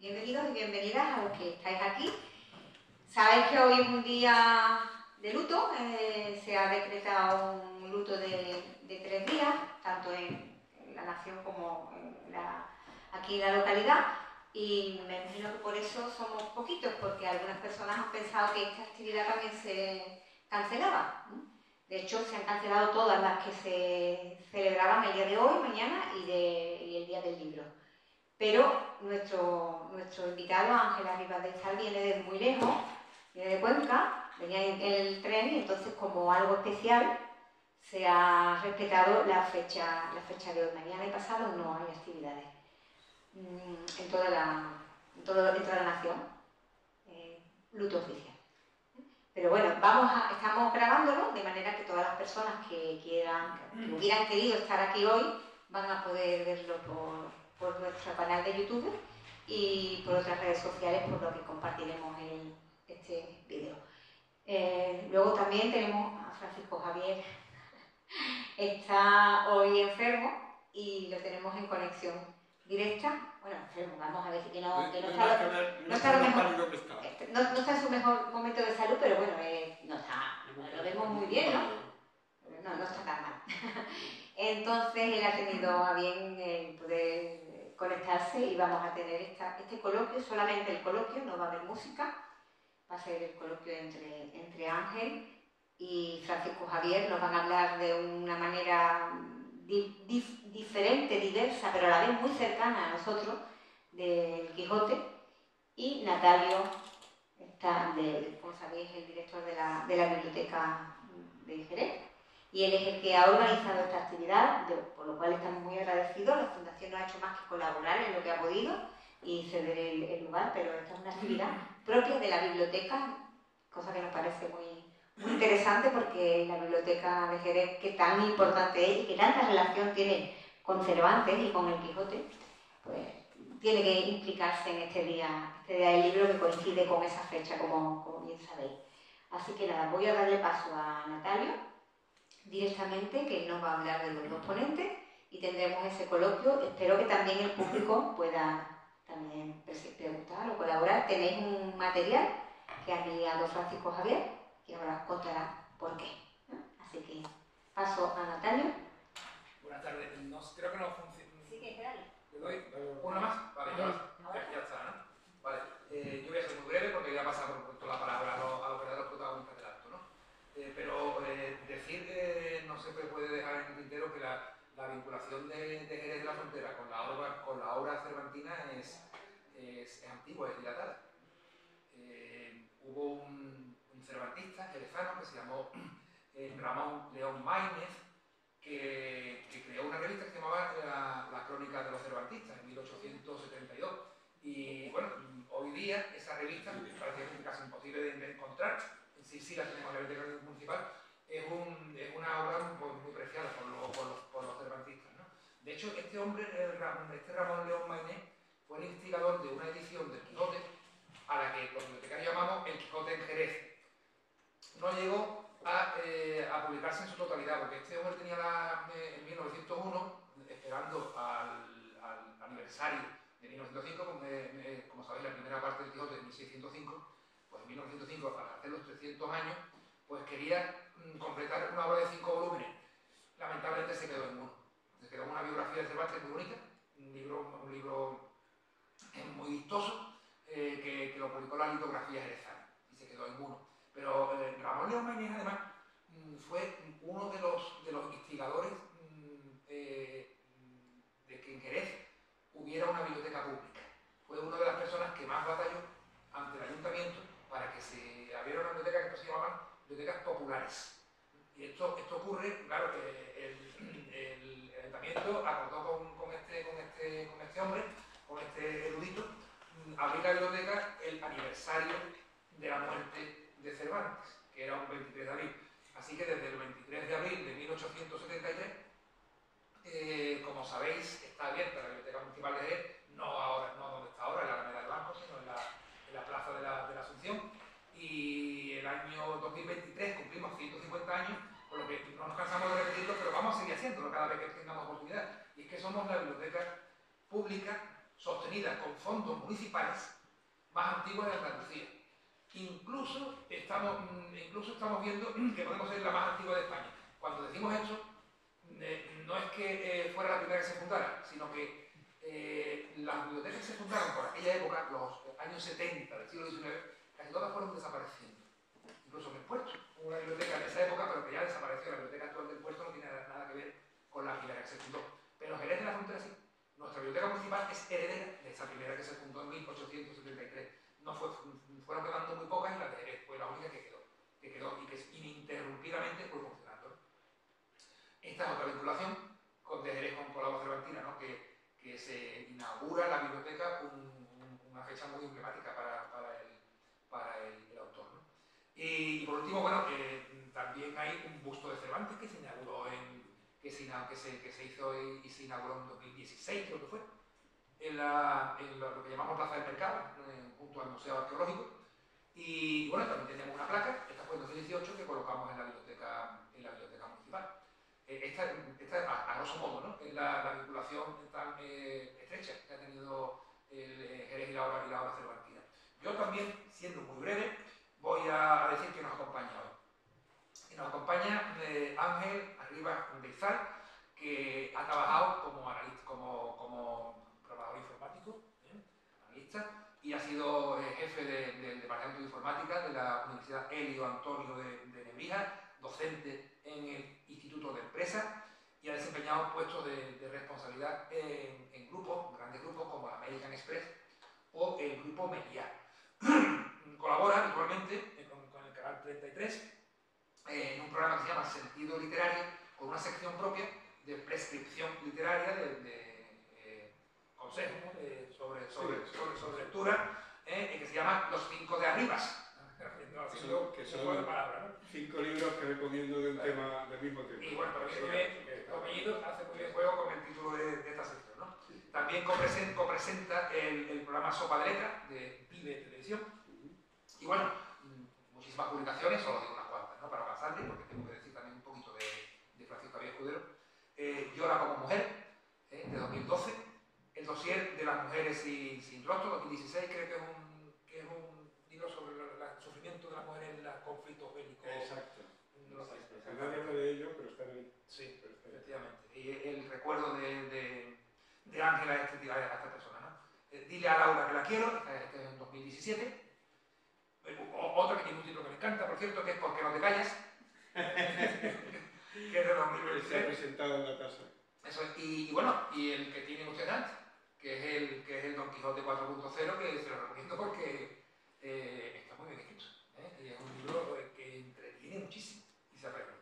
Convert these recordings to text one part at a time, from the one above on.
Bienvenidos y bienvenidas a los que estáis aquí. Sabéis que hoy es un día de luto, se ha decretado un luto de 3 días, tanto en la nación como aquí en la localidad, y me imagino que por eso somos poquitos, porque algunas personas han pensado que esta actividad también se cancelaba. De hecho, se han cancelado todas las que se celebraban el día de hoy, mañana y el día del libro. Pero nuestro invitado, Ángel Arribas de Sal, viene de muy lejos, viene de Cuenca, venía en el tren y entonces, como algo especial, se ha respetado la fecha de hoy. Mañana y pasado no hay actividades en toda la nación, luto oficial. Pero bueno, estamos grabándolo de manera que todas las personas que hubieran querido estar aquí hoy van a poder verlo por nuestro canal de YouTube y por otras redes sociales, por lo que compartiremos este vídeo. Luego también tenemos a Francisco Javier, está hoy enfermo y lo tenemos en conexión directa. Bueno, enfermo, vamos a decir que no está en su mejor momento de salud, pero bueno, lo vemos muy bien, ¿no? No está tan mal. Entonces él ha tenido a bien poder conectarse y vamos a tener este coloquio, solamente el coloquio, no va a haber música, va a ser el coloquio entre Ángel y Francisco Javier. Nos van a hablar de una manera diferente, diversa, pero a la vez muy cercana a nosotros, del Quijote. Y Natalio está, como sabéis, el director de la biblioteca de Jerez, y él es el que ha organizado esta actividad, por lo cual estamos muy agradecidos. La Fundación no ha hecho más que colaborar en lo que ha podido y ceder el lugar, pero esta es una actividad propia de la biblioteca, cosa que nos parece muy interesante, porque la biblioteca de Jerez, que tan importante es y que tanta relación tiene con Cervantes y con el Quijote, pues tiene que implicarse en este día del libro, que coincide con esa fecha, como bien sabéis. Así que nada, voy a darle paso a Natalio directamente, que nos va a hablar de los dos ponentes, y tendremos ese coloquio. Espero que también el público pueda también preguntar o colaborar. Tenéis un material que ha enviado Francisco Javier, que ahora os contará por qué. Así que paso a Natalio. Buenas tardes. Creo que no funciona. Sí, que esperarle. ¿Le doy una más? Vale, ya está, ¿no? Vale. Yo voy a ser muy breve porque voy a pasar por toda la palabra a los verdaderos protagonistas del acto, ¿no? Pero decir que no se puede dejar en el tintero que la vinculación de Jerez de la Frontera con la obra cervantina es antigua, es dilatada. Hubo un cervantista jerezano que se llamó Ramón León Maínez, que creó una revista que se llamaba La Crónica de los Cervantistas en 1872. Y bueno, hoy día esa revista, prácticamente casi imposible de encontrar, sí la tenemos en la biblioteca municipal, es una obra muy preciada por los cervantistas, ¿no? De hecho, este Ramón León Maínez fue el instigador de una edición del Quijote a la que los bibliotecarios llamamos El Quijote en Jerez. No llegó a publicarse en su totalidad, porque este hombre tenía en 1901, esperando al aniversario de 1905, como sabéis, la primera parte del Quijote de 1605, pues en 1905, al hacer los 300 años, pues quería completar una obra de 5 volúmenes. Lamentablemente se quedó en uno. Se quedó en una biografía de Cervantes muy bonita, un libro muy vistoso, que lo publicó la litografía jerezana, y se quedó en uno. Pero Ramón León Maínez, además, fue uno de los instigadores de que en Jerez hubiera una biblioteca pública. Fue una de las personas que más batalló ante el ayuntamiento para que se abriera una biblioteca que se llamaban bibliotecas populares. Y esto ocurre, claro, que el ayuntamiento acordó con este hombre, con este erudito, abrir la biblioteca el aniversario de la muerte de Cervantes, que era un 23 de abril. Así que desde el 23 de abril de 1873, como sabéis, está abierta la Biblioteca Municipal de Jerez, no donde está ahora, en la Alameda del Banco, sino en la Plaza de la Asunción. Y el año 2023 cumplimos 150 años, por lo que no nos cansamos de repetirlo, pero vamos a seguir haciéndolo cada vez que tengamos oportunidad. Y es que somos la biblioteca pública sostenida con fondos municipales más antigua de Andalucía. Incluso estamos viendo que podemos ser la más antigua de España. Cuando decimos esto, no es que fuera la primera que se fundara, sino que las bibliotecas que se fundaron por aquella época, los años 70 del siglo XIX, casi todas fueron desapareciendo. Incluso en el puerto, hubo una biblioteca en esa época, pero que ya desapareció. La biblioteca actual del puerto no tiene nada que ver con la primera que se fundó. Pero en Jerez de la Frontera sí. Nuestra biblioteca municipal es heredera de esa primera que se fundó en 1873. Fueron quedando muy pocas y la de Jerez fue la única que quedó y que ininterrumpidamente fue funcionando. Esta es otra vinculación con de Jerez con la voz cervantina, ¿no? que se inaugura la biblioteca una fecha muy emblemática para el autor, ¿no? Y por último, bueno, también hay un busto de Cervantes que se inauguró que se hizo y se inauguró en 2016, creo que fue, en lo que llamamos Plaza del Mercado, junto al Museo Arqueológico. Y bueno, también teníamos una placa, esta fue en 2018, que colocamos en la biblioteca municipal. Esta a grosso modo, ¿no? Es la vinculación tan estrecha que ha tenido el Jerez y la obra cervantina. Yo también, siendo muy breve, voy a decir que nos acompaña hoy. Y nos acompaña Ángel Arribas Beizal, que ha trabajado como analista, como programador informático, analista, y ha sido jefe del Departamento de Informática de la Universidad Elio Antonio de Nebrija, docente en el Instituto de Empresa, y ha desempeñado puestos de responsabilidad en grupos, grandes grupos como American Express o el Grupo Meliá. Colabora habitualmente con el Canal 33 en un programa que se llama Sentido Literario, con una sección propia de prescripción literaria, de consejos, sobre lectura, que se llama Los 5 de Arribas. Que son palabras, ¿no? 5 libros que recomiendo de un tema del mismo tema. Y bueno, Tomellito hace muy bien juego con el título de esta sección, ¿no? Sí. También copresenta el programa Sopa de Letras de Vive Televisión. Y bueno, muchísimas publicaciones, solo digo unas cuantas, ¿no? Para pasarle, porque tengo que decir también un poquito de Francisco Javier Escudero. Llora como mujer, de 2012. El dossier de las mujeres sin rostro, 2016, creo que es un libro sobre el sufrimiento de las mujeres en los conflictos bélicos. Exacto. No sé. Nadie habla de ello, pero está en el... Sí, efectivamente. Y el recuerdo de Ángela a esta persona, ¿no? Dile a Laura que la quiero, este es en 2017. Otra que tiene un título que me encanta, por cierto, que es ¿Por qué no te callas? Que es de 2023. Se ha presentado en la casa. Eso es. Y bueno, y el que tiene usted antes, que es el Don Quijote 4.0, que se lo recomiendo porque está muy bien escrito. Y es un libro que entretiene muchísimo y se aprende.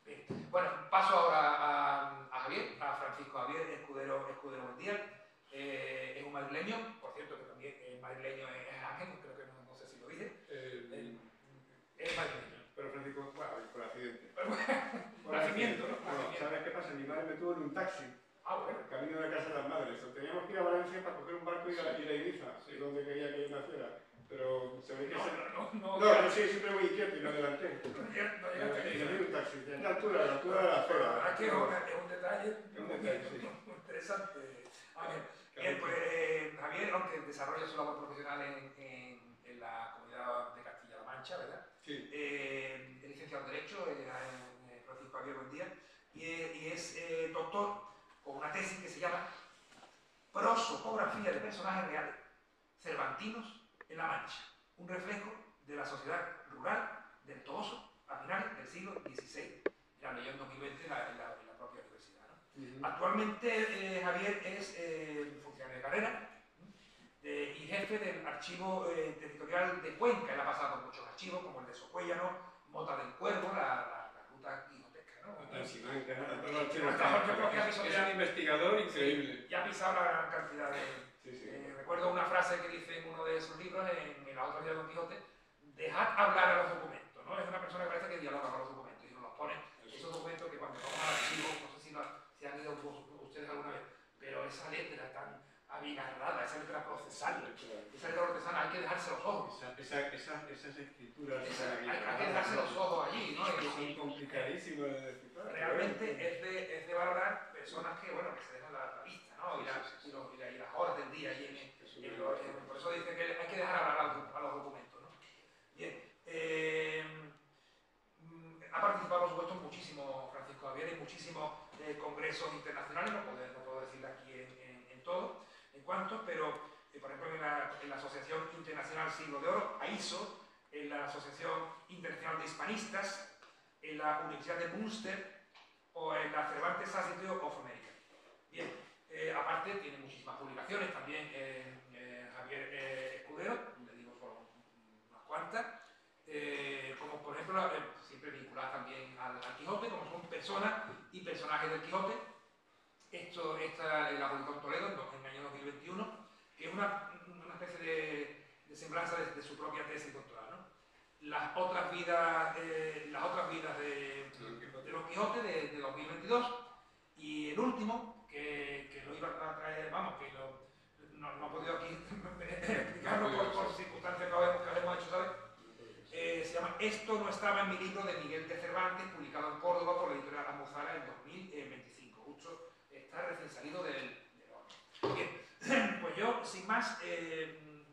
Bien. Bueno, paso ahora a Javier, a Francisco Javier Escudero Buendía. Es un madrileño, por cierto que también el madrileño es Ángel, creo que no sé si lo dije. Es madrileño. Pero Francisco, bueno, por accidente. Por nacimiento, ¿no? Bueno, ¿sabes qué pasa? Mi madre me tuvo en un taxi. Ah, bueno. Camino de casa de las madres. Teníamos que ir a Valencia para coger un barco y ir a Ibiza, sí, donde quería que yo naciera. Pero se ve que... No, sí, siempre muy inquieto y me adelanté. No llegaste y un taxi. De la altura de la acera. Aquí es un detalle sí. Muy interesante. A ver, bien, pues Javier, aunque desarrolla su labor profesional en la comunidad de Castilla-La Mancha, ¿verdad? Sí. Es licenciado en Derecho, Francisco Javier Buendía, y es doctor con una tesis que se llama Prosopografía de personajes reales cervantinos en La Mancha, un reflejo de la sociedad rural del Toboso a finales del siglo XVI. La leyó en 2020 en la propia universidad, ¿no? Actualmente Javier es funcionario de carrera y jefe del archivo territorial de Cuenca. Él ha pasado por muchos archivos, como el de Socuéllano, Mota del Cuervo, la ruta quijoteca, ¿no? Es un investigador increíble. Y ha pisado la gran cantidad de... recuerdo una frase que dice en uno de sus libros, en la otra vida de Don Quijote: dejad hablar a los documentos, ¿no? Es una persona que parece que dialoga con los documentos y nos los pone. Esos documentos que cuando vamos al archivo, no sé si han ido ustedes alguna vez, pero esa letra tan abigarrada, esa letra procesal, esa letra procesal, hay que dejarse los ojos. Esas escrituras hay que dejarse los ojos allí, ¿no? Que son complicadísimas de descifrar. Realmente es de valorar personas que, bueno, que se dejan la vista, ¿no? Y las horas del pero, por ejemplo, en la Asociación Internacional Siglo de Oro, AISO, en la Asociación Internacional de Hispanistas, en la Universidad de Münster o en la Cervantes Society of America. Bien, aparte tiene muchísimas publicaciones, también Javier Escudero, le digo solo unas cuantas, como por ejemplo, siempre vinculadas también al Quijote, como son personas y personajes del Quijote. Esta la publicó en Toledo en el año 2021, que es una especie de semblanza de su propia tesis doctoral, ¿no? Las otras vidas de Don Quijote de 2022, y el último, que lo iba a traer, vamos, que no he podido aquí explicarlo por circunstancias que habíamos hecho, ¿sabes? Se llama Esto no estaba en mi libro, de Miguel de Cervantes, publicado en Córdoba por la editorial Almozara en 2025. Justo está recién salido del horno. Bien, pues yo, sin más,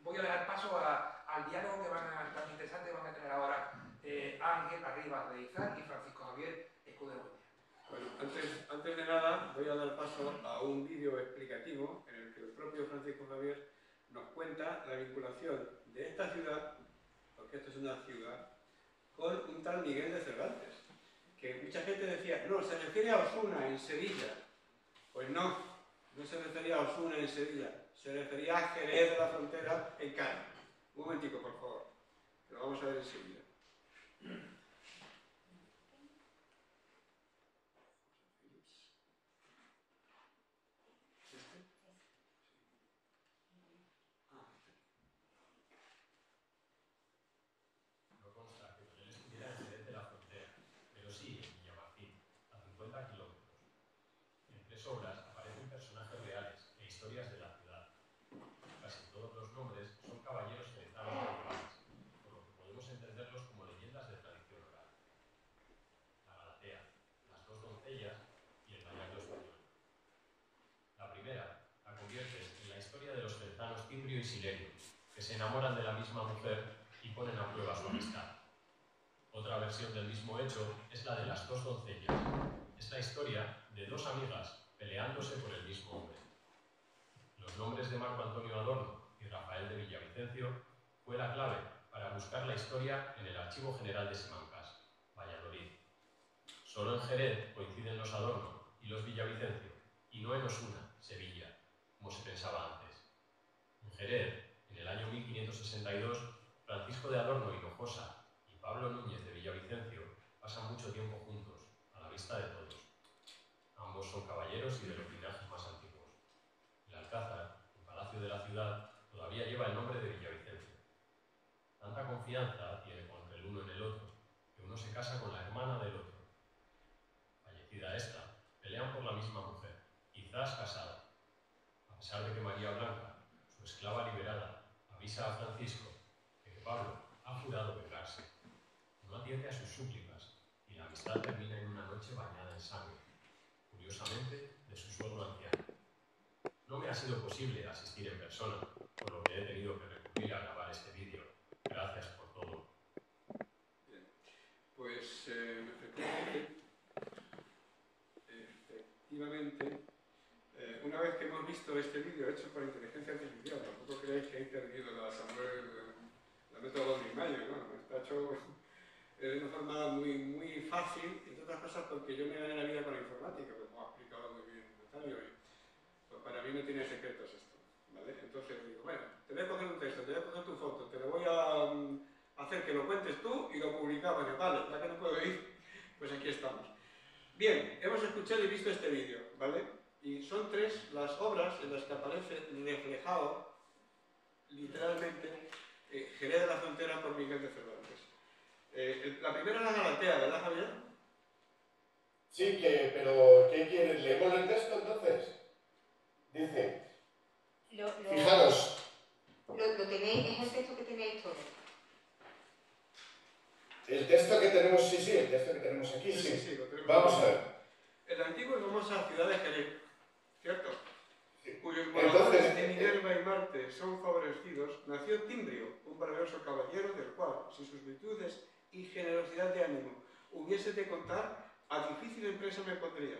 voy a dejar paso al diálogo que tan interesante van a tener ahora Ángel Arribas de Izar y Francisco Javier Escudero. Bueno, antes de nada voy a dar paso a un vídeo explicativo en el que el propio Francisco Javier nos cuenta la vinculación de esta ciudad, porque esto es una ciudad, con un tal Miguel de Cervantes, que mucha gente decía, no, se refiere a Osuna en Sevilla. Pues no se refería a Osuna en Sevilla, se refería a Jerez de la Frontera en Cádiz. Un momentico, por favor, que lo vamos a ver enseguida. Obras aparecen personajes reales e historias de la ciudad. Casi todos los nombres son caballeros cercanos medievales, por lo que podemos entenderlos como leyendas de tradición oral. La Galatea, las dos doncellas y el gallardo español. La primera la convierte en la historia de los cercanos Timbrio y Silenio, que se enamoran de la misma mujer y ponen a prueba su amistad. Otra versión del mismo hecho es la de las dos doncellas. Es la historia de dos amigas peleándose por el mismo hombre. Los nombres de Marco Antonio Adorno y Rafael de Villavicencio fue la clave para buscar la historia en el Archivo General de Simancas, Valladolid. Solo en Jerez coinciden los Adorno y los Villavicencio, y no en Osuna, Sevilla, como se pensaba antes. En Jerez, en el año 1562, Francisco de Adorno Hinojosa y Pablo Núñez de Villavicencio pasan mucho tiempo juntos, a la vista de todos. Ambos son caballeros y de los linajes más antiguos. El Alcázar, el palacio de la ciudad, todavía lleva el nombre de Villavicencio. Tanta confianza tiene entre el uno en el otro, que uno se casa con la hermana del otro. Fallecida esta, pelean por la misma mujer, quizás casada. A pesar de que María Blanca, su esclava liberada, avisa a Francisco de que Pablo ha jurado vengarse, no atiende a sus súplicas y la amistad termina en una noche bañada en sangre, curiosamente de su suegro anciano. No me ha sido posible asistir en persona, por lo que he tenido que recurrir a grabar este vídeo. Gracias por todo. Bien, pues efectivamente, una vez que hemos visto este vídeo hecho por inteligencia artificial, tampoco creéis que he perdido la metodología Mayo, ¿no? Está hecho de una forma muy fácil, entre otras cosas porque yo me gané la vida con la informática, como ha explicado muy bien Natalio, y pues para mí no tiene secretos esto, ¿vale? Entonces digo, bueno, te voy a coger un texto, te voy a coger tu foto, te lo voy a hacer que lo cuentes tú y lo publicamos. Vale, ya que no puedo ir, pues aquí estamos. Bien, hemos escuchado y visto este vídeo, ¿vale? Y son tres las obras en las que aparece reflejado, literalmente, Jerez de la Frontera por Miguel de Cervantes. La primera es la Galatea, ¿verdad, Javier? Sí, pero ¿qué quieres? ¿Leemos el texto entonces? Dice, fijaros. Lo tenéis, es el texto que tenéis todos. El texto que tenemos, sí, el texto que tenemos aquí, sí. Lo tenemos. Vamos a ver. El antiguo es famosa ciudad de Jerez, ¿cierto? Sí. Cuyos moradores de Minerva y Marte son favorecidos, nació Timbrio, un valeroso caballero del cual, si sus virtudes y generosidad de ánimo hubiese de contar, a difícil empresa me pondría.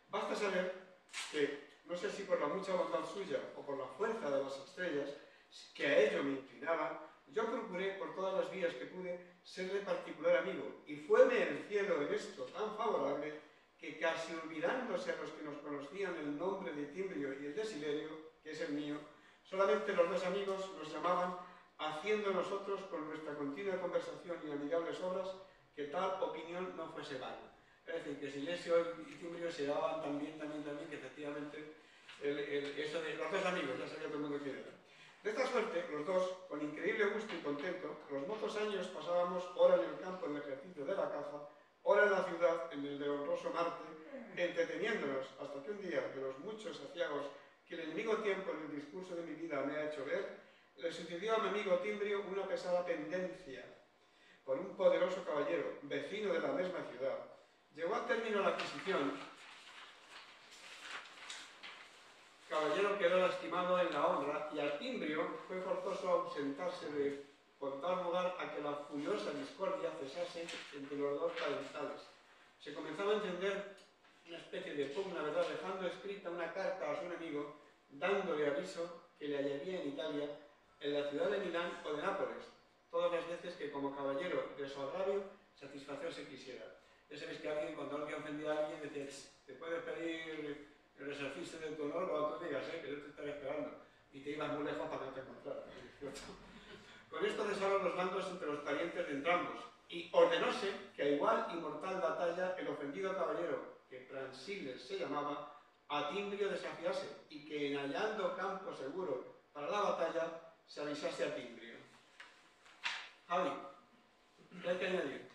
Basta saber que no sé si por la mucha bondad suya o por la fuerza de las estrellas, que a ello me inclinaban, yo procuré por todas las vías que pude serle particular amigo, y fueme el cielo en esto tan favorable que casi olvidándose a los que nos conocían el nombre de Timbrio y el de Silerio, que es el mío, solamente los dos amigos nos llamaban, haciendo nosotros con nuestra continua conversación y amigables obras que tal opinión no fuese vana. Es decir, que Silesio y Timbrio se llamaban también, que efectivamente eso de los dos amigos, ya sabía todo el mundo quién era. De esta suerte, los dos, con increíble gusto y contento, los mozos años pasábamos ora en el campo en el ejercicio de la caza, ora en la ciudad en el de honroso Marte, entreteniéndonos hasta que un día, de los muchos aciagos que el enemigo tiempo en el discurso de mi vida me ha hecho ver, le sucedió a mi amigo Timbrio una pesada pendencia por un poderoso caballero, vecino de la misma ciudad. Llegó a término la adquisición. Caballero quedó lastimado en la honra y a Timbrio fue forzoso ausentarse por dar lugar a que la furiosa discordia cesase entre los dos parentales. Se comenzaba a entender una especie de pugna, ¿verdad?, dejando escrita una carta a su enemigo, dándole aviso que le hallaría en Italia, en la ciudad de Milán o de Nápoles, todas las veces que como caballero de su agravio satisfacerse quisiera. Ya sabéis que cuando alguien ofendía a alguien, decía, te puedes pedir el resarcirse de tu honor cuando tú digas, que yo te estaré esperando. Y te ibas muy lejos para que no te encontrara. Con esto cesaron los bandos entre los parientes de entrambos, y ordenóse que a igual y mortal batalla el ofendido caballero, que Pransiles se llamaba, a Timbrio desafiase, y que en hallando campo seguro para la batalla, se avisase a Timbrio. Javi, ¿qué hay que añadir?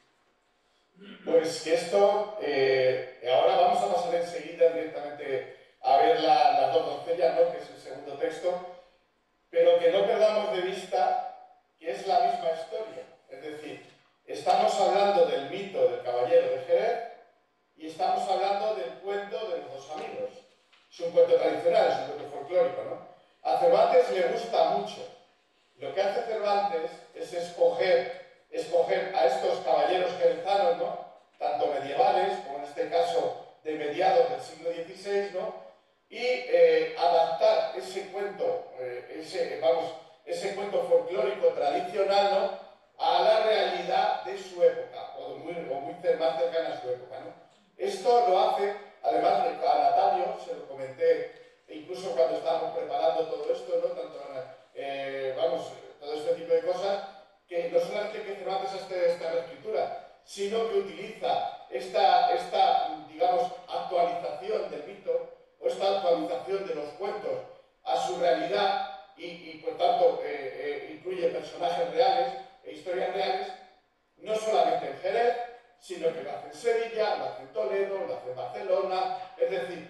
Pues que esto, ahora vamos a pasar enseguida directamente a ver las dos doncellas, ¿no?, que es el segundo texto, pero que no perdamos de vista que es la misma historia. Es decir, estamos hablando del mito del caballero de Jerez y estamos hablando del cuento de los dos amigos. Es un cuento tradicional, es un cuento folclórico, ¿no? A Cervantes le gusta mucho. Lo que hace Cervantes es escoger a estos caballeros jerezanos, ¿no?, tanto medievales, como en este caso de mediados del siglo XVI, ¿no?, y adaptar ese cuento, ese cuento folclórico tradicional, ¿no?, a la realidad de su época, o muy más cercana a su época, ¿no? Esto lo hace, además, a Natalio, se lo comenté, incluso cuando estábamos preparando todo esto, ¿no?, todo este tipo de cosas, que no solamente que Cervantes hace esta reescritura, sino que utiliza esta digamos, actualización del mito, o esta actualización de los cuentos a su realidad, y por tanto incluye personajes reales e historias reales, no solamente en Jerez, sino que lo hace en Sevilla, lo hace en Toledo, lo hace en Barcelona, es decir,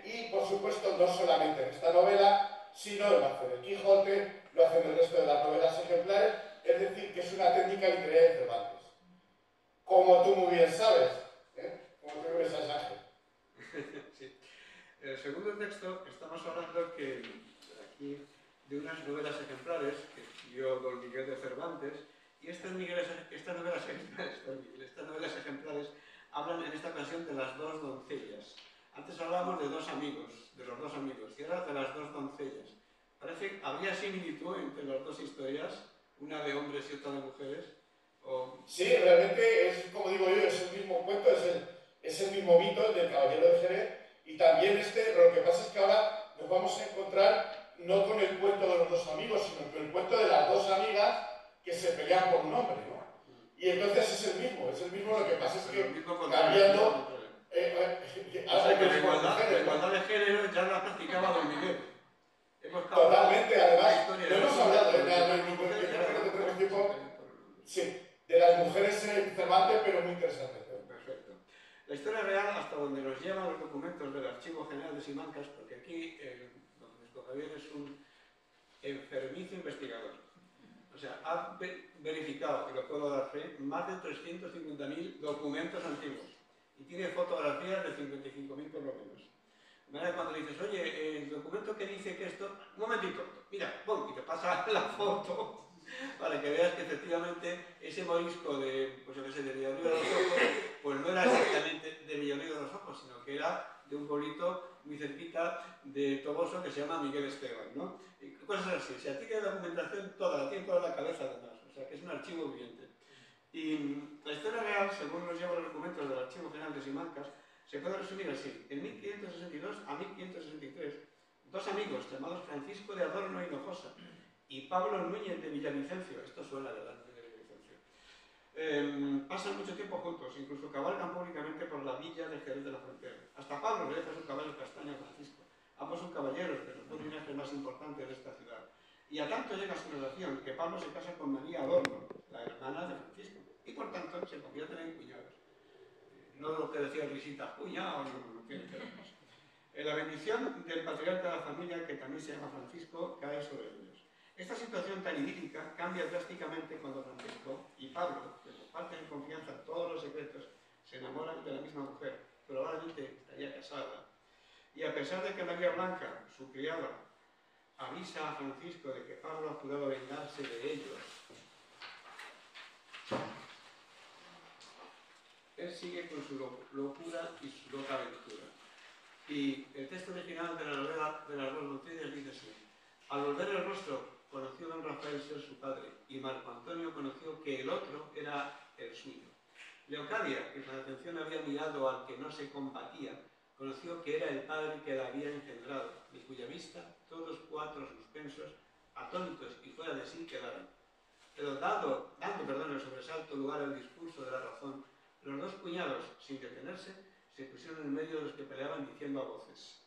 y por supuesto no solamente en esta novela, sino lo hace en el Quijote, lo hace en el resto de las novelas ejemplares, es decir, que es una técnica literaria de Cervantes. Como tú muy bien sabes, como tú muy bien sabes, Ángel. Sí. El segundo texto, estamos hablando que aquí de unas novelas ejemplares que escribió don Miguel de Cervantes, y estas novelas ejemplares hablan en esta ocasión de las dos doncellas. Antes hablábamos de los dos amigos, y ahora de las dos doncellas. Parece que habría similitud entre las dos historias, una de hombres y otra de mujeres. Sí, realmente es, como digo yo, es el mismo cuento, es el mismo mito del caballero de Jerez, y también lo que pasa es que ahora nos vamos a encontrar no con el cuento de los dos amigos, sino con el cuento de las dos amigas que se pelean por un hombre, ¿no? Y entonces es el mismo, lo que pasa es que cambiando... la igualdad de género ya la practicaba don Miguel. Totalmente, además, no hemos hablado de las mujeres en Cervantes, pero muy interesante. Perfecto. La historia real, hasta donde nos llevan los documentos del Archivo General de Simancas, porque aquí don Francisco Javier es un enfermizo investigador. O sea, ha verificado, y lo puedo dar fe, más de 350.000 documentos antiguos. Y tiene fotografías de 55.000 por lo menos. De manera que cuando le dices, oye, el documento que dice que esto... Un momentito, mira, pum, y te pasa la foto para que veas que efectivamente ese morisco de, pues yo qué sé, de Villalío de los Ojos, pues no era exactamente de Villalío de los Ojos, sino que era de un pueblito muy cerquita de Toboso que se llama Miguel Esteban, ¿no? Y cosas así. Si a ti que la documentación toda, la tiene toda la cabeza además, o sea que es un archivo viviente. Y la historia real, según nos llevan los documentos del Archivo General de Simancas, se puede resumir así. En 1562 a 1563, dos amigos llamados Francisco de Adorno y Hinojosa y Pablo Núñez de Villavicencio, esto suena de Villavicencio, pasan mucho tiempo juntos, incluso cabalgan públicamente por la villa de Jerez de la Frontera. Hasta Pablo le deja su caballo castaño a Francisco. Ambos son caballeros de los dos linajes más importantes de esta ciudad. Y a tanto llega su relación que Pablo se casa con María Adorno, la hermana de Francisco, y por tanto se convierten en cuñados. No lo que decía Risita, cuñado, no tiene que ver más. La bendición del patriarca de la familia, que también se llama Francisco, cae sobre ellos. Esta situación tan idílica cambia drásticamente cuando Francisco y Pablo, que comparten en confianza todos los secretos, se enamoran de la misma mujer, probablemente estaría casada. Y a pesar de que María Blanca, su criada, avisa a Francisco de que Pablo ha jurado vengarse de ellos, él sigue con su locura y su loca aventura. Y el texto original de la novela de las dos noticias dice así: al volver el rostro, conoció don Rafael ser su padre, y Marco Antonio conoció que el otro era el suyo. Leocadia, que con atención había mirado al que no se combatía, conoció que era el padre que la había engendrado, de cuya vista todos cuatro suspensos, atónitos y fuera de sí quedaron. Pero dando el sobresalto lugar al discurso de la razón, los dos cuñados, sin detenerse, se pusieron en medio de los que peleaban diciendo a voces: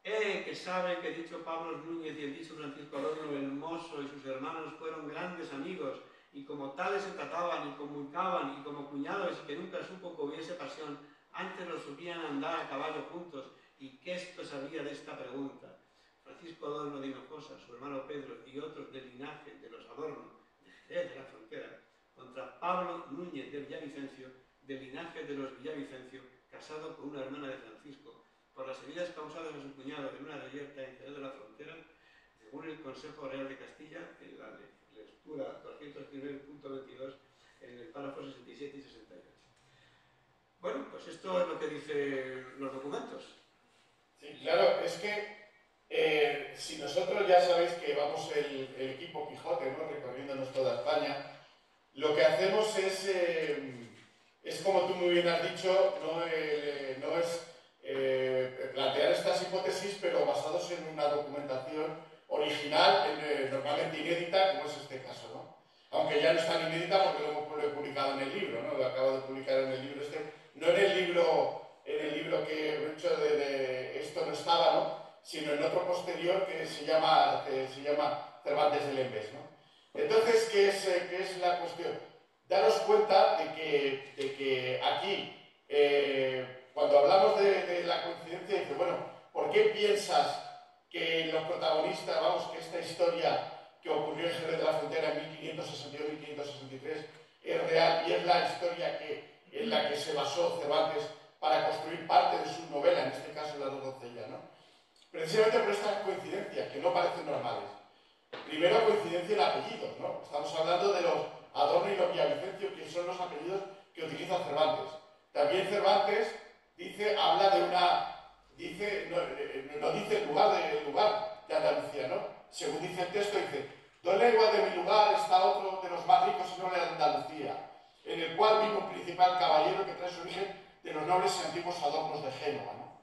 que sabe que dicho Pablo Núñez y el dicho Francisco Adorno el mozo y sus hermanos fueron grandes amigos, y como tales se trataban y comunicaban, y como cuñados, y que nunca supo que hubiese pasión, antes los subían a andar a caballo juntos, y que esto sabía de esta pregunta. Francisco Adorno de Hinojosa, su hermano Pedro, y otros del linaje de los Adorno, de Jerez de la Frontera, contra Pablo Núñez de Villavicencio, del linaje de los Villavicencio, casado con una hermana de Francisco, por las heridas causadas a su cuñado en una reyerta en Jerez de la Frontera, según el Consejo Real de Castilla, en la lectura 201.22, en el párrafo 67 y 68. Bueno, pues esto es lo que dicen los documentos. Sí, claro, es que si nosotros ya sabéis que vamos el equipo Quijote, ¿no?, recorriéndonos toda España, lo que hacemos es como tú muy bien has dicho, no es plantear estas hipótesis, pero basados en una documentación original, normalmente inédita, como es este caso, ¿no? Aunque ya no es tan inédita porque lo he publicado en el libro, ¿no? Lo acabo de publicar en el libro no en el libro que he hecho de esto no estaba, ¿no?, sino en otro posterior que se llama Cervantes del Embés, ¿no? Entonces, ¿qué es la cuestión? Daros cuenta de que aquí, cuando hablamos de la coincidencia, dice, bueno, ¿por qué piensas que los protagonistas, vamos, que esta historia que ocurrió en Jerez de la Frontera en 1562-1563 es real y es la historia en la que se basó Cervantes para construir parte de su novela, en este caso Las dos doncellas, ¿no? Precisamente por estas coincidencias, que no parecen normales. Primero, coincidencia en apellidos, ¿no? Estamos hablando de los Adorno y los Villavicencio, que son los apellidos que utiliza Cervantes. También Cervantes habla de no dice el lugar de Andalucía, ¿no? Según dice el texto, dice: 2 leguas de mi lugar está otro de los más ricos y nobles de Andalucía, en el cual vive un principal caballero que trae su origen de los nobles y antiguos adornos de Génova, ¿no?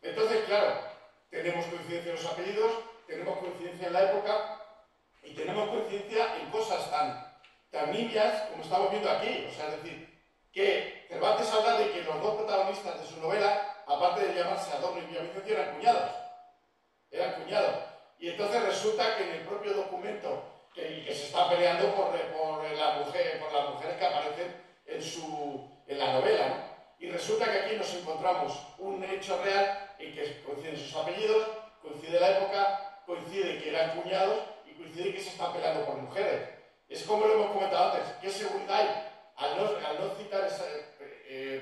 Entonces, claro, tenemos coincidencia en los apellidos, tenemos coincidencia en la época y tenemos coincidencia en cosas tan nimias como estamos viendo aquí. O sea, es decir, que Cervantes habla de que los dos protagonistas de su novela, aparte de llamarse Adorno y Villavicencio, eran cuñados. Eran cuñados. Y entonces resulta que en el propio documento que se está peleando por las mujeres que aparecen en la novela, ¿no? Y resulta que aquí nos encontramos un hecho real en que coinciden sus apellidos, coincide la época, coincide que eran cuñados y coincide que se están peleando por mujeres. Es como lo hemos comentado antes, ¿qué seguridad hay? Al no citar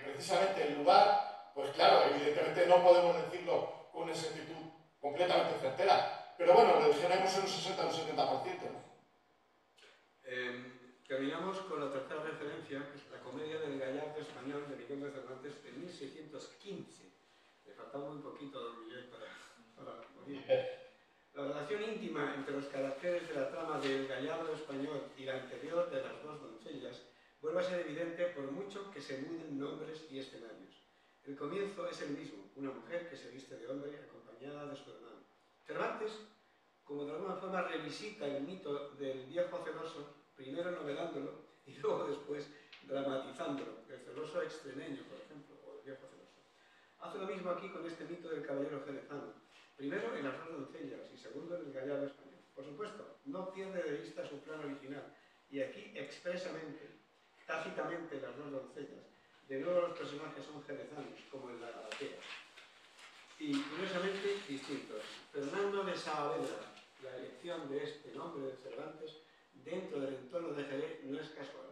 precisamente el lugar, pues claro, evidentemente no podemos decirlo con una exactitud completamente certera, pero bueno, lo dejaremos en un 60 o un 70%, ¿no? Terminamos con la tercera referencia, que es la comedia del Gallardo español de Miguel de Cervantes de 1615. Le faltaba muy poquito a don Miguel La relación íntima entre los caracteres de la trama del Gallardo español y la anterior de las dos doncellas vuelve a ser evidente por mucho que se muden nombres y escenarios. El comienzo es el mismo, una mujer que se viste de hombre acompañada de su hermano. Cervantes, como de alguna forma revisita el mito del viejo celoso, primero novelándolo y luego después dramatizándolo, el celoso extremeño, por ejemplo, o el viejo celoso. Hace lo mismo aquí con este mito del caballero jerezano, primero en las dos doncellas y segundo en el Gallardo español. Por supuesto, no pierde de vista su plan original, y aquí expresamente, tácitamente las dos doncellas, de nuevo los personajes son jerezanos, como en la Galatea, y curiosamente distintos. Fernando de Saavedra, la elección de este nombre de Cervantes dentro del entorno de Jerez no es casual.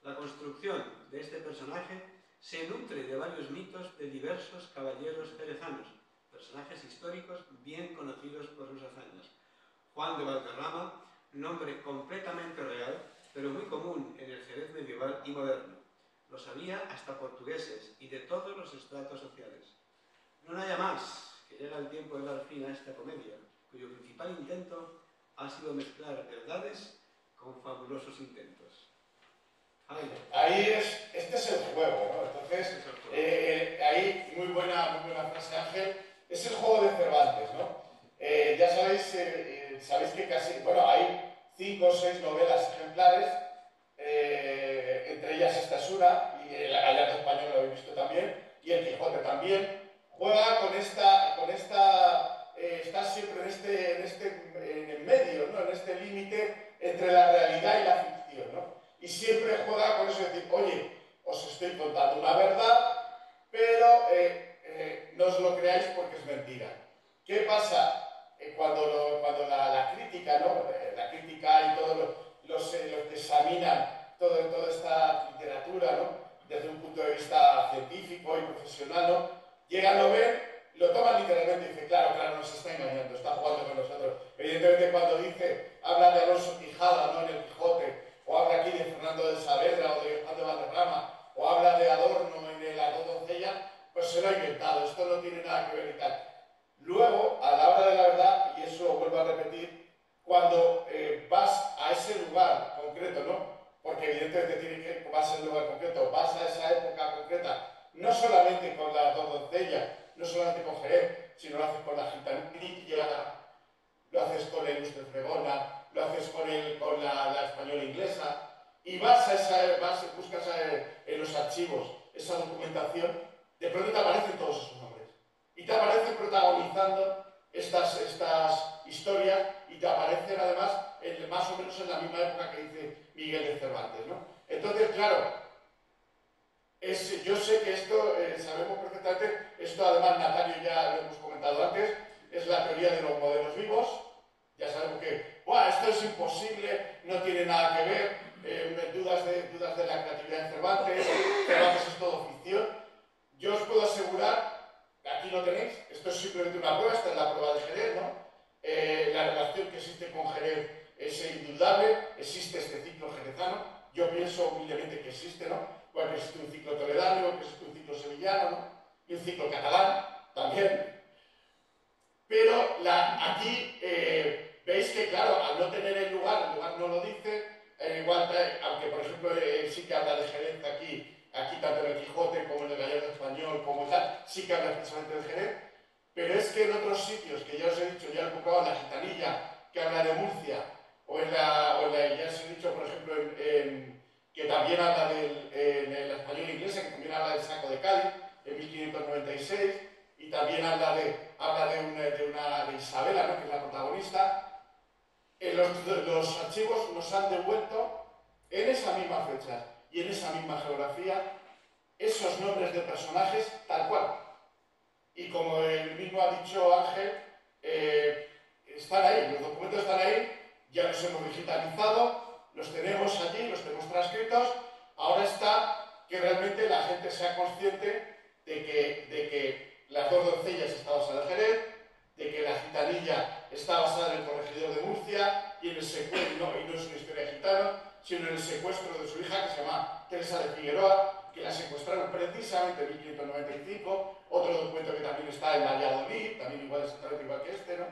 La construcción de este personaje se nutre de varios mitos de diversos caballeros jerezanos, personajes históricos bien conocidos por sus hazañas. Juan de Valderrama, nombre completamente real, pero muy común en el Jerez medieval y moderno. Lo sabía hasta portugueses y de todos los estratos sociales. No haya más, que llega el tiempo de dar fin a esta comedia, cuyo principal intento ha sido mezclar verdades con fabulosos intentos. Este es el juego, ¿no? Entonces, ahí, muy buena frase, Ángel, es el juego de Cervantes, ¿no? Ya sabéis que casi, bueno, hay 5 o 6 novelas ejemplares, entre ellas esta es una, y el Gallardo español lo habéis visto también, y el Quijote también. Juega está siempre en el medio, ¿no? En este límite entre la realidad y la ficción, ¿no? Y siempre juega con eso de decir, oye, os estoy contando una verdad, pero no os lo creáis porque es mentira. ¿Qué pasa? Cuando la crítica, ¿no? La crítica y todos los que examinan toda esta literatura, ¿no? Desde un punto de vista científico y profesional, ¿no? Llegan, lo ven, lo toman literalmente y dicen, claro, nos está engañando, está jugando con nosotros. Evidentemente cuando habla de Alonso Quijada, ¿no? En el Quijote, o habla aquí de Fernando de Saavedra o de Juan de Valderrama, o habla de Adorno en Las dos doncellas, pues se lo ha inventado, esto no tiene nada que ver y tal. Luego, a la hora de la verdad, y eso lo vuelvo a repetir, cuando vas a ese lugar concreto, ¿no? Porque evidentemente vas a ese lugar concreto, vas a esa época concreta, no solamente con las dos doncellas, no solamente con Jerez, sino lo haces con la gitanilla, lo haces con la ilustre fregona, lo haces con la española inglesa, y buscas en los archivos esa documentación, de pronto te aparecen todos esos nombres. Y te aparecen protagonizando estas historias, y te aparecen además más o menos en la misma época que dice Miguel de Cervantes, ¿no? Entonces, claro, yo sé que esto, sabemos perfectamente, esto además Natalio ya lo hemos comentado antes, es la teoría de los modelos vivos. Ya sabemos que esto es imposible, no tiene nada que ver, dudas de la creatividad de Cervantes es todo ficción. Yo os puedo asegurar, aquí lo tenéis, esto es simplemente una prueba, esta es la prueba de Jerez, ¿no? La relación que existe con Jerez es indudable, existe este ciclo jerezano, yo pienso humildemente que existe, ¿no? Igual que existe un ciclo toledano, igual que existe un ciclo sevillano, ¿no? Y un ciclo catalán también. Pero aquí veis que, claro, al no tener el lugar no lo dice, aunque por ejemplo sí que habla de Jerez aquí tanto en el Quijote como en el Gallardo español, como tal, sí que habla precisamente de Jerez, pero es que en otros sitios, que ya os he dicho, ya he comprobado en la Gitanilla, que habla de Murcia, o ya os he dicho, por ejemplo, que también habla en la española inglesa, que también habla del saco de Cádiz, en 1596, y también habla de Isabela, ¿no? Que es la protagonista. Los archivos nos han devuelto en esa misma fecha y en esa misma geografía esos nombres de personajes tal cual. Y como el mismo ha dicho Ángel, están ahí, los documentos están ahí, ya los hemos digitalizado, los tenemos allí, los tenemos transcritos. Ahora está que realmente la gente sea consciente de que las dos doncellas está basada en Jerez, de que la gitanilla está basada en el corregidor de Murcia y en el secuestro, y no es una historia gitana, sino en el secuestro de su hija, que se llama Teresa de Figueroa, que la secuestraron precisamente en 1595, otro documento que también está en Valladolid, también igual exactamente igual que este, ¿no?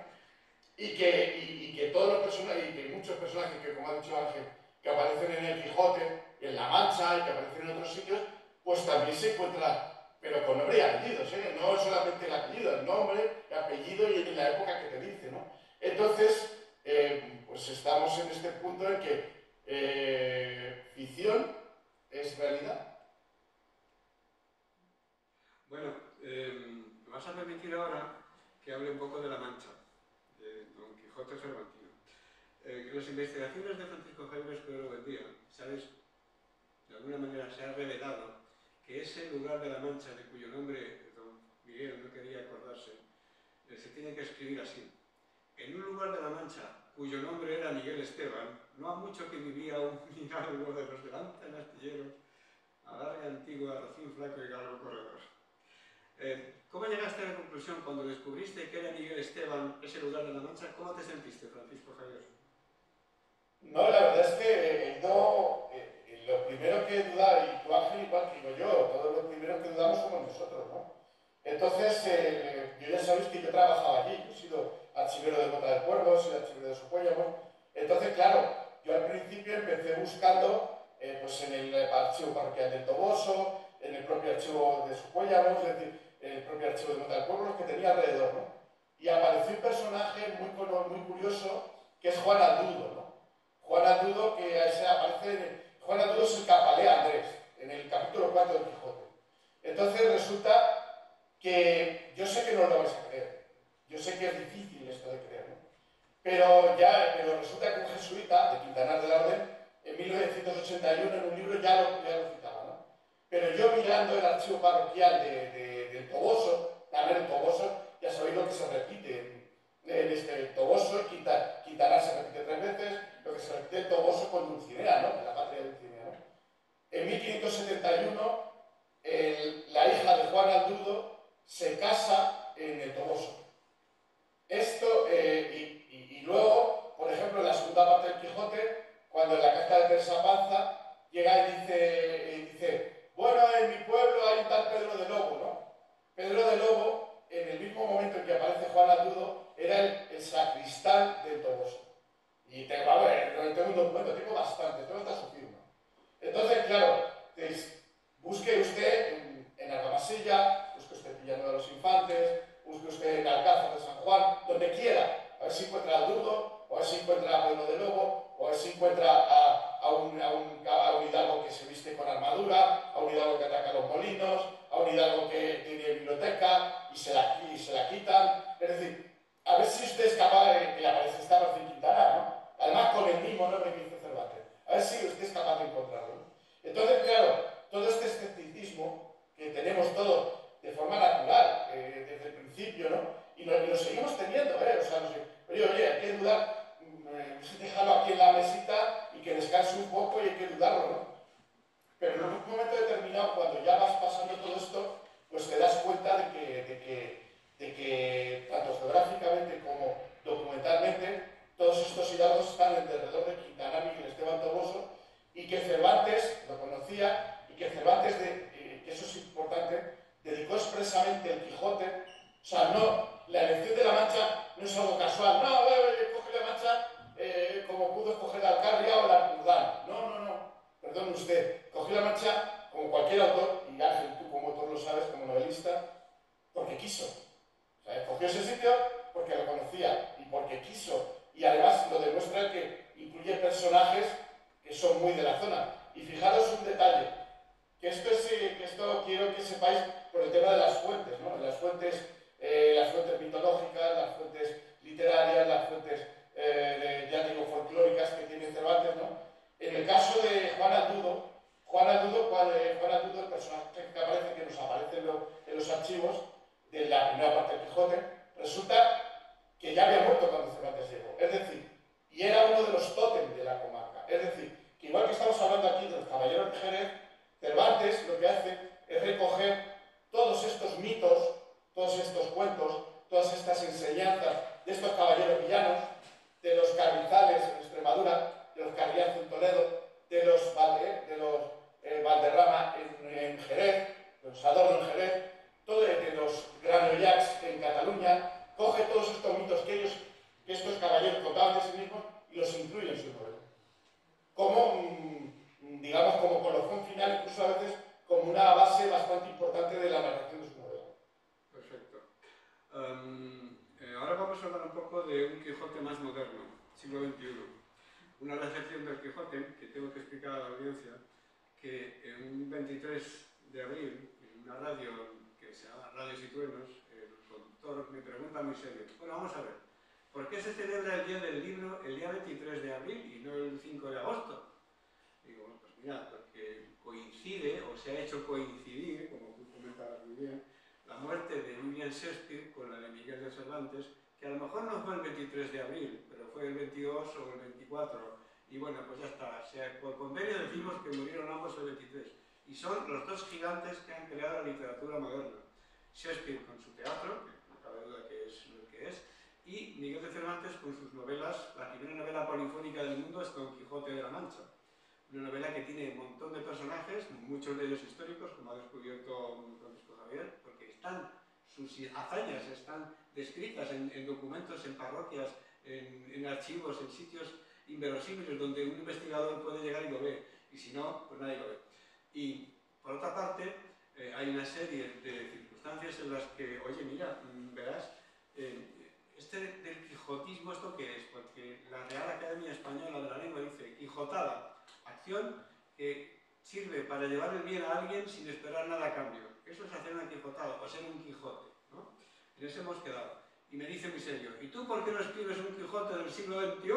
Y que todos los personajes, y que muchos personajes que, como ha dicho Ángel, que aparecen en el Quijote, en La Mancha y que aparecen en otros sitios, pues también se encuentran, pero con nombre y apellidos, ¿eh? No solamente el apellido, el nombre, el apellido y en la época que te dice, ¿no? Entonces, pues estamos en este punto en que ficción es realidad. Bueno, me vas a permitir ahora que hable un poco de La Mancha, de Don Quijote Cervantino. En las investigaciones de Francisco Javier Escudero Buendía, ¿sabes? De alguna manera se ha revelado que ese lugar de La Mancha, de cuyo nombre don Miguel no quería acordarse, se tiene que escribir así. En un lugar de La Mancha, cuyo nombre era Miguel Esteban, no ha mucho que vivía un hidalgo de los delante en astilleros, a larga antigua, rocín flaco y galgo corredor. ¿Cómo llegaste a la conclusión cuando descubriste que era Miguel Esteban ese lugar de La Mancha? ¿Cómo te sentiste, Francisco Javier? No, la verdad es que no, lo primero que dudar, y tú Ángel igual que digo yo, todos los primeros que dudamos somos nosotros, ¿no? Entonces, yo ya sabéis que yo trabajaba allí, yo he sido archivero de Bota del Cuervo, he sido archivero de Socuéllamos. Entonces, claro, yo al principio empecé buscando pues en el archivo parroquial del Toboso, en el propio archivo de Socuéllamos, es decir, en el propio archivo de Bota del Cuervo, los que tenía alrededor, ¿no? Y apareció un personaje muy curioso que es Juan Aldudo, ¿no? Juan Aldudo, que aparece, Juan Aldudo es el que apalea a Andrés en el capítulo 4 del Quijote. Entonces resulta que yo sé que no lo vais a creer, yo sé que es difícil esto de creer, ¿no? Pero resulta que un jesuita de Quintanar de la Orden, en 1981 en un libro ya lo citaba, ¿no? Pero yo mirando el archivo parroquial del Toboso, también el Toboso, ya sabéis lo que se repite en este Toboso, Quintanar se repite 3 veces, lo que se repite el Toboso con Dulcinea, ¿no? De la patria de Dulcinea, ¿no? En 1571, la hija de Juan Aldudo se casa en el Toboso. Esto, y luego, por ejemplo, en la segunda parte del Quijote, cuando en la carta de Teresa Panza llega y dice, bueno, en mi pueblo hay un tal Pedro de Lobo, ¿no? Pedro de Lobo, en el mismo momento en que aparece Juan Aldudo, era el sacristán del Toboso. Y tengo un documento, tengo bastante, tengo hasta su firma. Entonces, claro, busque usted en Argamasilla, busque usted en Villanueva de los Infantes, busque usted en Alcázar de San Juan, donde quiera, a ver si encuentra a Aldudo, o a ver si encuentra a Pedro de Lobo, o a ver si encuentra a un hidalgo que se viste con armadura, a un hidalgo que ataca los molinos, a un hidalgo que tiene biblioteca y se la quitan. Es decir, a ver si usted es capaz de que aparece esta Martín Quintana, ¿no? Además con el mismo nombre que dice Cervantes. A ver si usted es capaz de encontrarlo, ¿no? Entonces, claro, todo este escepticismo que tenemos todos de forma natural, desde el principio, ¿no? Y lo seguimos teniendo, ¿eh? O sea, no sé, oye, hay que dudar, dejarlo aquí en la mesita y que descanse un poco y hay que dudarlo, ¿no? Pero en un momento determinado, cuando ya vas pasando todo esto, pues te das cuenta de que tanto geográficamente como documentalmente, todos estos hidalgos están alrededor de Quintana, Miguel Esteban Toboso, y que Cervantes lo conocía, y que Cervantes, que eso es importante, dedicó expresamente el Quijote. O sea, no, la elección de La Mancha no es algo casual. No, coge La Mancha como pudo escoger la Alcarria o la Alcurdán. No. Perdone usted. Cogió La Mancha como cualquier autor, y Ángel, tú como autor lo sabes, como novelista, porque quiso. O sea, escogió ese sitio porque lo conocía y porque quiso. Y además lo demuestra que incluye personajes que son muy de la zona. Y fijaros un detalle, que esto quiero que sepáis por el tema de las fuentes, ¿no? Las fuentes mitológicas, las fuentes literarias, las fuentes, ya digo, folclóricas que tiene Cervantes, ¿no? En el caso de Juan Aldudo, el personaje que aparece, que nos aparece en los archivos de la primera parte del Quijote, resulta que ya había muerto cuando Cervantes llegó. Es decir, y era uno de los tótems de la comarca. Es decir, que igual que estamos hablando aquí de los caballeros de Jerez, Cervantes lo que hace es recoger todos estos mitos, todos estos cuentos, todas estas enseñanzas de estos caballeros villanos, de los carrizales en Extremadura, de los carriazos en Toledo, de los Valderrama en como, digamos, como colofón final, incluso a veces como una base bastante importante de la narración de su novela. Perfecto. Ahora vamos a hablar un poco de un Quijote más moderno, siglo XXI. Una recepción del Quijote que tengo que explicar a la audiencia, que en un 23 de abril, en una radio que se llama Radios y Truenos, el conductor me pregunta muy serio, bueno, vamos a ver, ¿por qué se celebra el Día del Libro el día 23 de abril y no el 5 de agosto? Digo, bueno, pues mira, porque coincide, o se ha hecho coincidir, como tú comentabas muy bien, la muerte de William Shakespeare con la de Miguel de Cervantes, que a lo mejor no fue el 23 de abril, pero fue el 22 o el 24, y bueno, pues ya está, o sea, por convenio decimos que murieron ambos el 23, y son los dos gigantes que han creado la literatura moderna. Shakespeare con su teatro, que no cabe duda que es lo que es, y Miguel de Cervantes con sus novelas. La primera novela polifónica del mundo es Don Quijote de la Mancha, una novela que tiene un montón de personajes, muchos de ellos históricos, como ha descubierto Francisco Javier, porque sus hazañas están descritas en documentos, en parroquias, en archivos, en sitios inverosímiles donde un investigador puede llegar y lo ve, y si no, pues nadie lo ve. Y por otra parte, hay una serie de circunstancias en las que, oye, mira, verás, este del quijotismo, ¿esto qué es? Porque la Real Academia Española de la Lengua dice quijotada, acción que sirve para llevar el bien a alguien sin esperar nada a cambio. Eso es hacer una quijotada, o ser un Quijote, ¿no? En eso hemos quedado. Y me dice muy serio, ¿y tú por qué no escribes un Quijote del siglo XXI?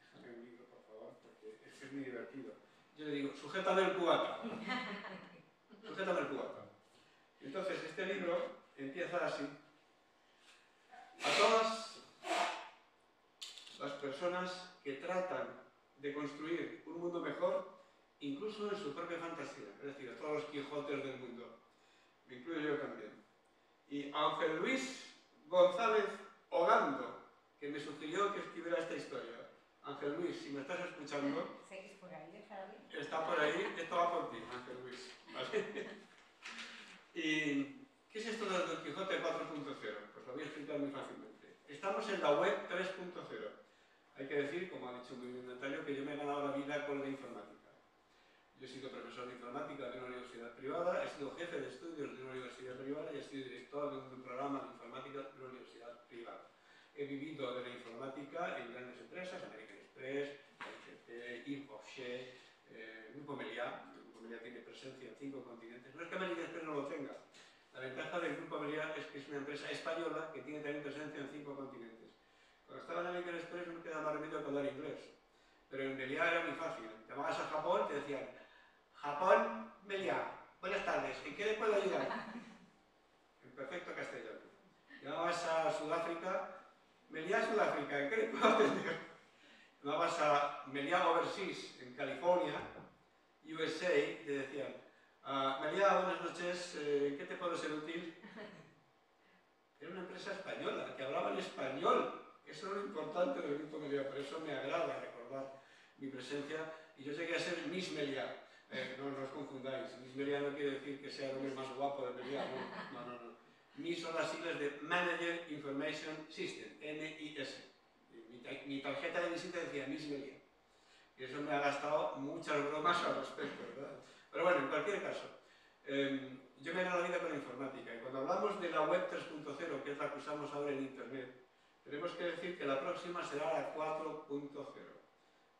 Déjame un libro, por favor, porque es muy divertido. Yo le digo, sujétame el cubata. Sujétame el cubata. Entonces, este libro empieza así. A todas las personas que tratan de construir un mundo mejor, incluso en su propia fantasía, es decir, a todos los Quijotes del mundo, me incluyo yo también. Y Ángel Luis González Ogando, que me sugirió que escribiera esta historia. Ángel Luis, si me estás escuchando, está por ahí, esto va por ti, Ángel Luis. ¿Vale? ¿Y qué es esto del Don Quijote 4.0? Pues lo voy a explicar muy fácilmente. Estamos en la web 3.0. Hay que decir, como ha dicho muy bien Natalia, que yo me he ganado la vida con la informática. Yo he sido profesor de informática de una universidad privada, he sido jefe de estudios de una universidad privada y he sido director de un programa de informática de una universidad privada. He vivido de la informática en grandes empresas, American Express, ITT, Infoche, Grupo Meliá. El Grupo Meliá tiene presencia en 5 continentes. No es que American Express no lo tenga. La ventaja del Grupo Meliá es que es una empresa española que tiene también presencia en 5 continentes. Cuando estaba en American Express no me quedaba más remedio que hablar inglés. Pero en Meliá era muy fácil. Te llamabas a Japón y te decían Japón, Meliá, buenas tardes, ¿en qué le puedo ayudar? En perfecto castellano. Llamabas a Sudáfrica, Meliá, Sudáfrica, ¿en qué le puedo atender? Llamabas a Meliá Overseas, en California, USA, y te decían Meliá, buenas noches, ¿en qué te puedo ser útil? Era una empresa española, que hablaba en español. Eso es lo importante del Grupo Meliá, por eso me agrada recordar mi presencia. Y yo llegué a ser Miss Meliá. No os confundáis, Miss Meliá no quiere decir que sea el hombre más guapo de Meliá, no. Miss son las siglas de Manager Information System, MIS. Mi tarjeta de visita decía Miss Meliá. Y eso me ha gastado muchas bromas al respecto, ¿verdad? Pero bueno, en cualquier caso, yo me he ganado la vida con la informática. Y cuando hablamos de la web 3.0, que es la que usamos ahora en Internet, tenemos que decir que la próxima será la 4.0.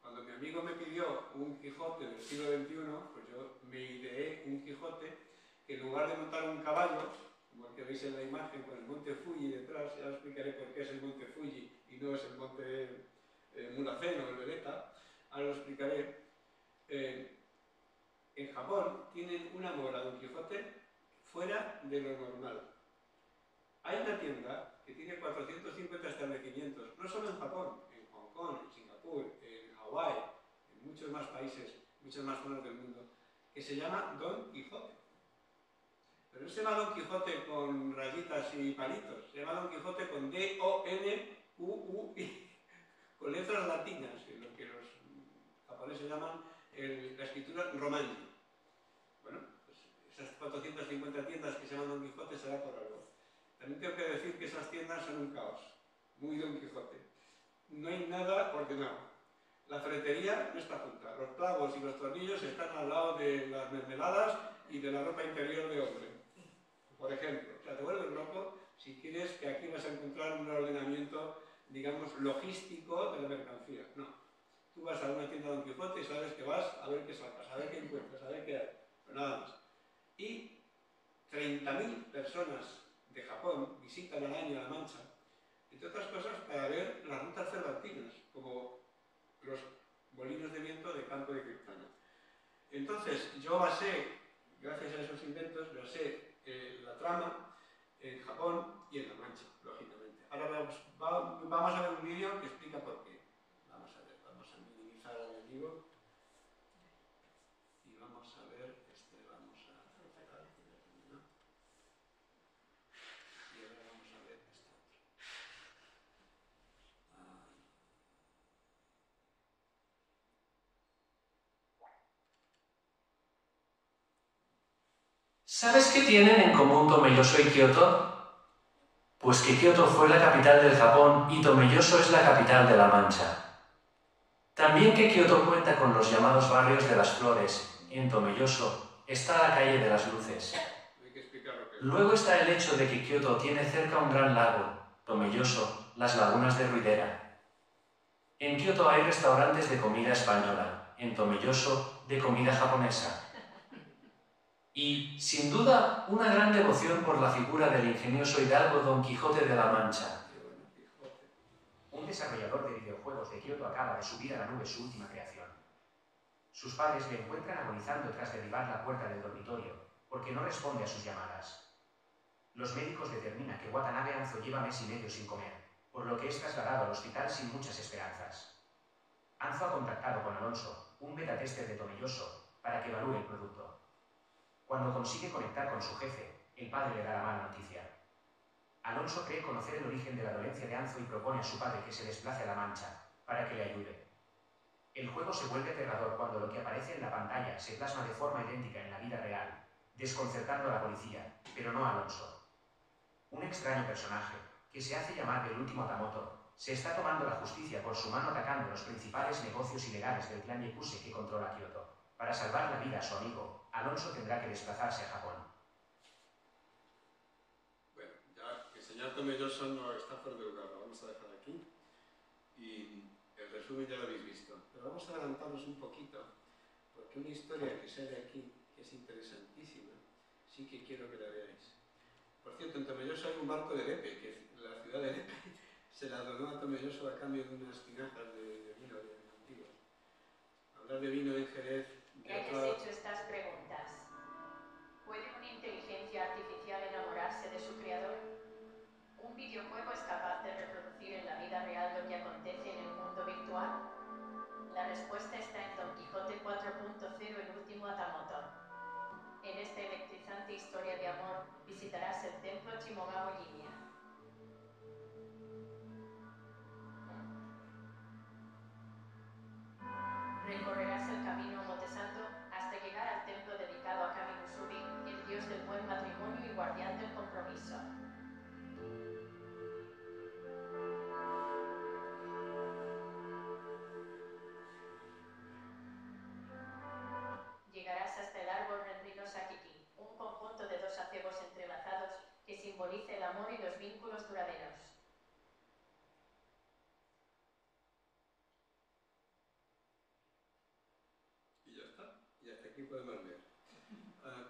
Cuando mi amigo me pidió un Quijote del siglo XXI, pues yo me ideé un Quijote que en lugar de montar un caballo, como el que veis en la imagen con el monte Fuji detrás, ya os explicaré por qué es el monte Fuji y no es el monte Mulhacén o el Veleta, ahora lo explicaré. En Japón tienen un amor a Don Quijote fuera de lo normal. Hay una tienda que tiene 450 establecimientos, no solo en Japón, en Hong Kong, en Singapur, en Hawái, en muchos más países, muchas más zonas del mundo, que se llama Don Quijote. Pero no se llama Don Quijote con rayitas y palitos, se llama Don Quijote con D-O-N-Q-U-I, con letras latinas, lo que los japoneses llaman la escritura romanji. Bueno, pues esas 450 tiendas que se llaman Don Quijote será por algo. También tengo que decir que esas tiendas son un caos, muy Don Quijote. No hay nada ordenado. La ferretería no está junta, los clavos y los tornillos están al lado de las mermeladas y de la ropa interior de hombre, por ejemplo. O sea, te vuelves loco si quieres que aquí vas a encontrar un ordenamiento, digamos, logístico de la mercancía. No. Tú vas a una tienda de Don Quijote y sabes que vas a ver qué sacas, a ver qué encuentras, a ver qué hay. Pero nada más. Y 30.000 personas de Japón visitan al año La Mancha, entre otras cosas para ver las rutas cervantinas, como los molinos de viento de Campo de Criptana. Entonces, yo basé, gracias a esos inventos, basé la trama en Japón y en La Mancha, lógicamente. Ahora vamos a ver un vídeo que explica por qué. Vamos a ver, vamos a minimizar al enemigo y vamos a ver, vamos a aceptar, ¿no? Y ahora vamos a ver este otro. ¿Sabes qué tienen en común Tomelloso y Kioto? Pues que Kioto fue la capital del Japón y Tomelloso es la capital de La Mancha. También que Kioto cuenta con los llamados barrios de las flores, y en Tomelloso está la calle de las luces. Luego está el hecho de que Kioto tiene cerca un gran lago, Tomelloso, las lagunas de Ruidera. En Kioto hay restaurantes de comida española, en Tomelloso de comida japonesa. Y, sin duda, una gran devoción por la figura del ingenioso hidalgo Don Quijote de la Mancha. Un desarrollador de videojuegos de Kioto acaba de subir a la nube su última creación. Sus padres le encuentran agonizando tras derribar la puerta del dormitorio, porque no responde a sus llamadas. Los médicos determinan que Watanabe Anzo lleva mes y medio sin comer, por lo que es trasladado al hospital sin muchas esperanzas. Anzo ha contactado con Alonso, un beta tester de Tomelloso, para que evalúe el producto. Cuando consigue conectar con su jefe, el padre le da la mala noticia. Alonso cree conocer el origen de la dolencia de Anzo y propone a su padre que se desplace a La Mancha, para que le ayude. El juego se vuelve aterrador cuando lo que aparece en la pantalla se plasma de forma idéntica en la vida real, desconcertando a la policía, pero no a Alonso. Un extraño personaje, que se hace llamar el último Atamoto, se está tomando la justicia por su mano atacando los principales negocios ilegales del clan Yakuza que controla Kioto. Para salvar la vida a su amigo, Alonso tendrá que desplazarse a Japón. Bueno, ya enseñar Tomelloso no está fuera de lugar, lo vamos a dejar aquí. Y el resumen ya lo habéis visto. Pero vamos a adelantarnos un poquito, porque una historia que sale aquí, que es interesantísima, sí que quiero que la veáis. Por cierto, en Tomelloso hay un barco de Lepe, que la ciudad de Lepe se la donó a Tomelloso a cambio de unas tinajas de vino de antiguas. Hablar de vino en Jerez... ¿Te has hecho estas preguntas? ¿Puede una inteligencia artificial enamorarse de su creador? ¿Un videojuego es capaz de reproducir en la vida real lo que acontece en el mundo virtual? La respuesta está en Don Quijote 4.0, el último Atamoto. En esta electrizante historia de amor, visitarás el templo Chimogawa Jinya. Recorrerás el camino Motesanto hasta llegar al templo dedicado a Kami Musubi, el dios del buen matrimonio y guardián del compromiso. Llegarás hasta el árbol Renrino Sakiki, un conjunto de dos acebos entrelazados que simboliza el amor y los vínculos duraderos. Y ya está, y hasta aquí podemos ver.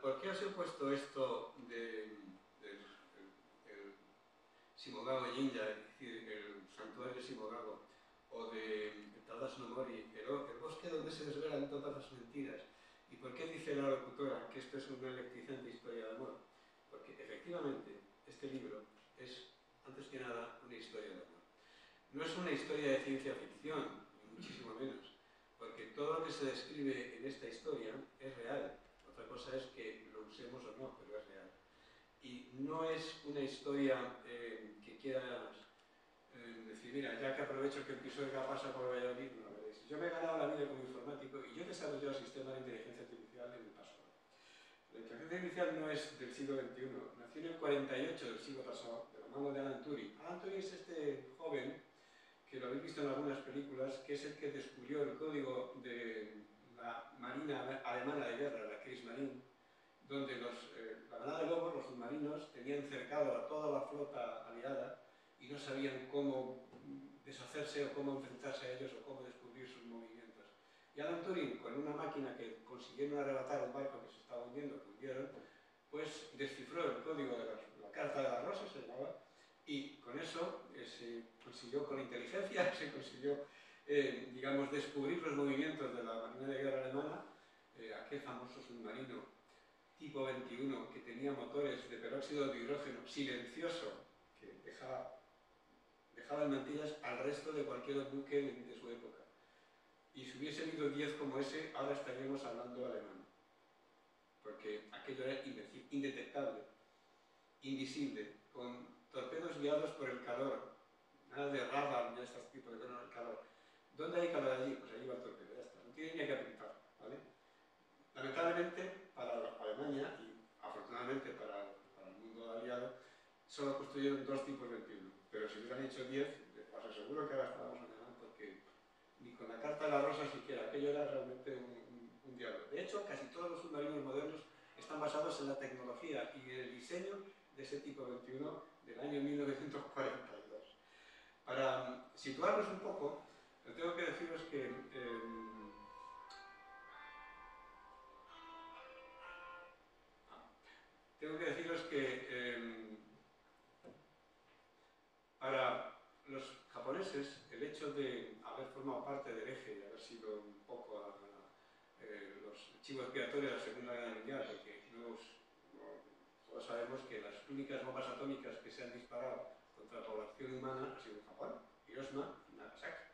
¿Por qué os he puesto esto del Shimogawa Jinja, es decir, el santuario Shimogawa, o de Tadashi no Mori, el bosque donde se desvelan todas las mentiras? ¿Y por qué dice la locutora que esto es una electrizante historia de amor? Porque efectivamente este libro es, antes que nada, una historia de amor. No es una historia de ciencia ficción, ni muchísimo menos, porque todo lo que se describe en esta historia es real. Otra cosa es que lo usemos o no, pero es real. Y no es una historia que quieras decir, mira, ya que aprovecho que el Pisuerga pasa por Valladolid, no lo veréis. Yo me he ganado la vida como informático y yo he desarrollado sistemas de inteligencia artificial en el pasado. La inteligencia artificial no es del siglo XXI, nació en el 48 del siglo pasado, de la mano de Alan Turing. Alan Turing es este joven que lo habéis visto en algunas películas, que es el que descubrió el código de la Marina Alemana de Guerra, la Kriegsmarine, donde la manada de lobos, los submarinos, tenían cercado a toda la flota aliada y no sabían cómo deshacerse o cómo enfrentarse a ellos o cómo descubrir sus movimientos. Y Alan Turing, con una máquina que consiguieron arrebatar un barco que se estaba hundiendo, que hundieron, pues descifró el código de la Carta de la Rosa, se llamaba, y con eso se consiguió, con inteligencia, se consiguió, digamos, descubrir los movimientos de la Marina de Guerra alemana, aquel famoso submarino tipo 21 que tenía motores de peróxido de hidrógeno silencioso, que dejaba en mantillas al resto de cualquier buque de su época. Y si hubiese habido 10 como ese, ahora estaríamos hablando alemán. Porque aquello era indetectable, invisible, con torpedos guiados por el calor, nada de radar, ya este tipo de cosas, el calor. ¿Dónde hay calor allí? Pues allí va el torpedo, ya está, no tiene ni que apuntar, ¿vale? Lamentablemente, para Alemania y afortunadamente para el mundo aliado, solo construyeron 2 tipos 21, pero si hubieran hecho 10, os aseguro que ahora estábamos alemán, porque ni con la Carta de la Rosa siquiera, aquello era realmente un diablo. De hecho, casi todos los submarinos modernos están basados en la tecnología y en el diseño de ese tipo 21 del año 1942. Para situarnos un poco, tengo que deciros que para los japoneses el hecho de haber formado parte del eje y haber sido un poco los chivos expiatorios de la Segunda Guerra Mundial, porque todos sabemos que las únicas bombas atómicas que se han disparado contra la población humana ha sido en Japón, Hiroshima y Nagasaki.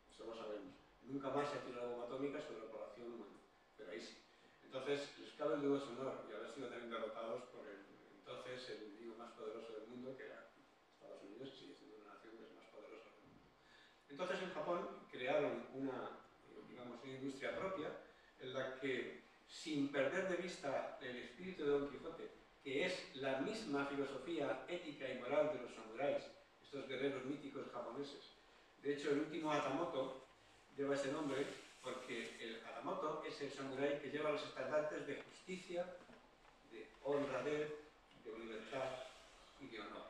Eso lo sabemos. Nunca más se ha tirado bomba atómica sobre la población humana, pero ahí sí. Entonces les cabe el dudoso honor y haber sido también derrotados por entonces el enemigo más poderoso del mundo, que era Estados Unidos, que sigue siendo una nación de las más poderosas del mundo. Entonces en Japón crearon una industria propia en la que, sin perder de vista el espíritu de Don Quijote, que es la misma filosofía ética y moral de los samuráis, estos guerreros míticos japoneses. De hecho, el último Hatamoto lleva ese nombre porque el Hatamoto es el samurái que lleva los estandartes de justicia, de honradez, de libertad y de honor.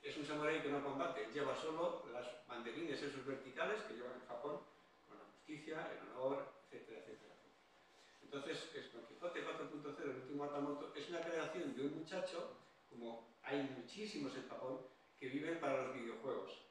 Es un samurái que no combate, lleva solo las banderines esos verticales que llevan en Japón, con la justicia, el honor, etcétera, etcétera. Entonces, Don Quijote 4.0, el último Hatamoto, es una creación de un muchacho, como hay muchísimos en Japón, que viven para los videojuegos.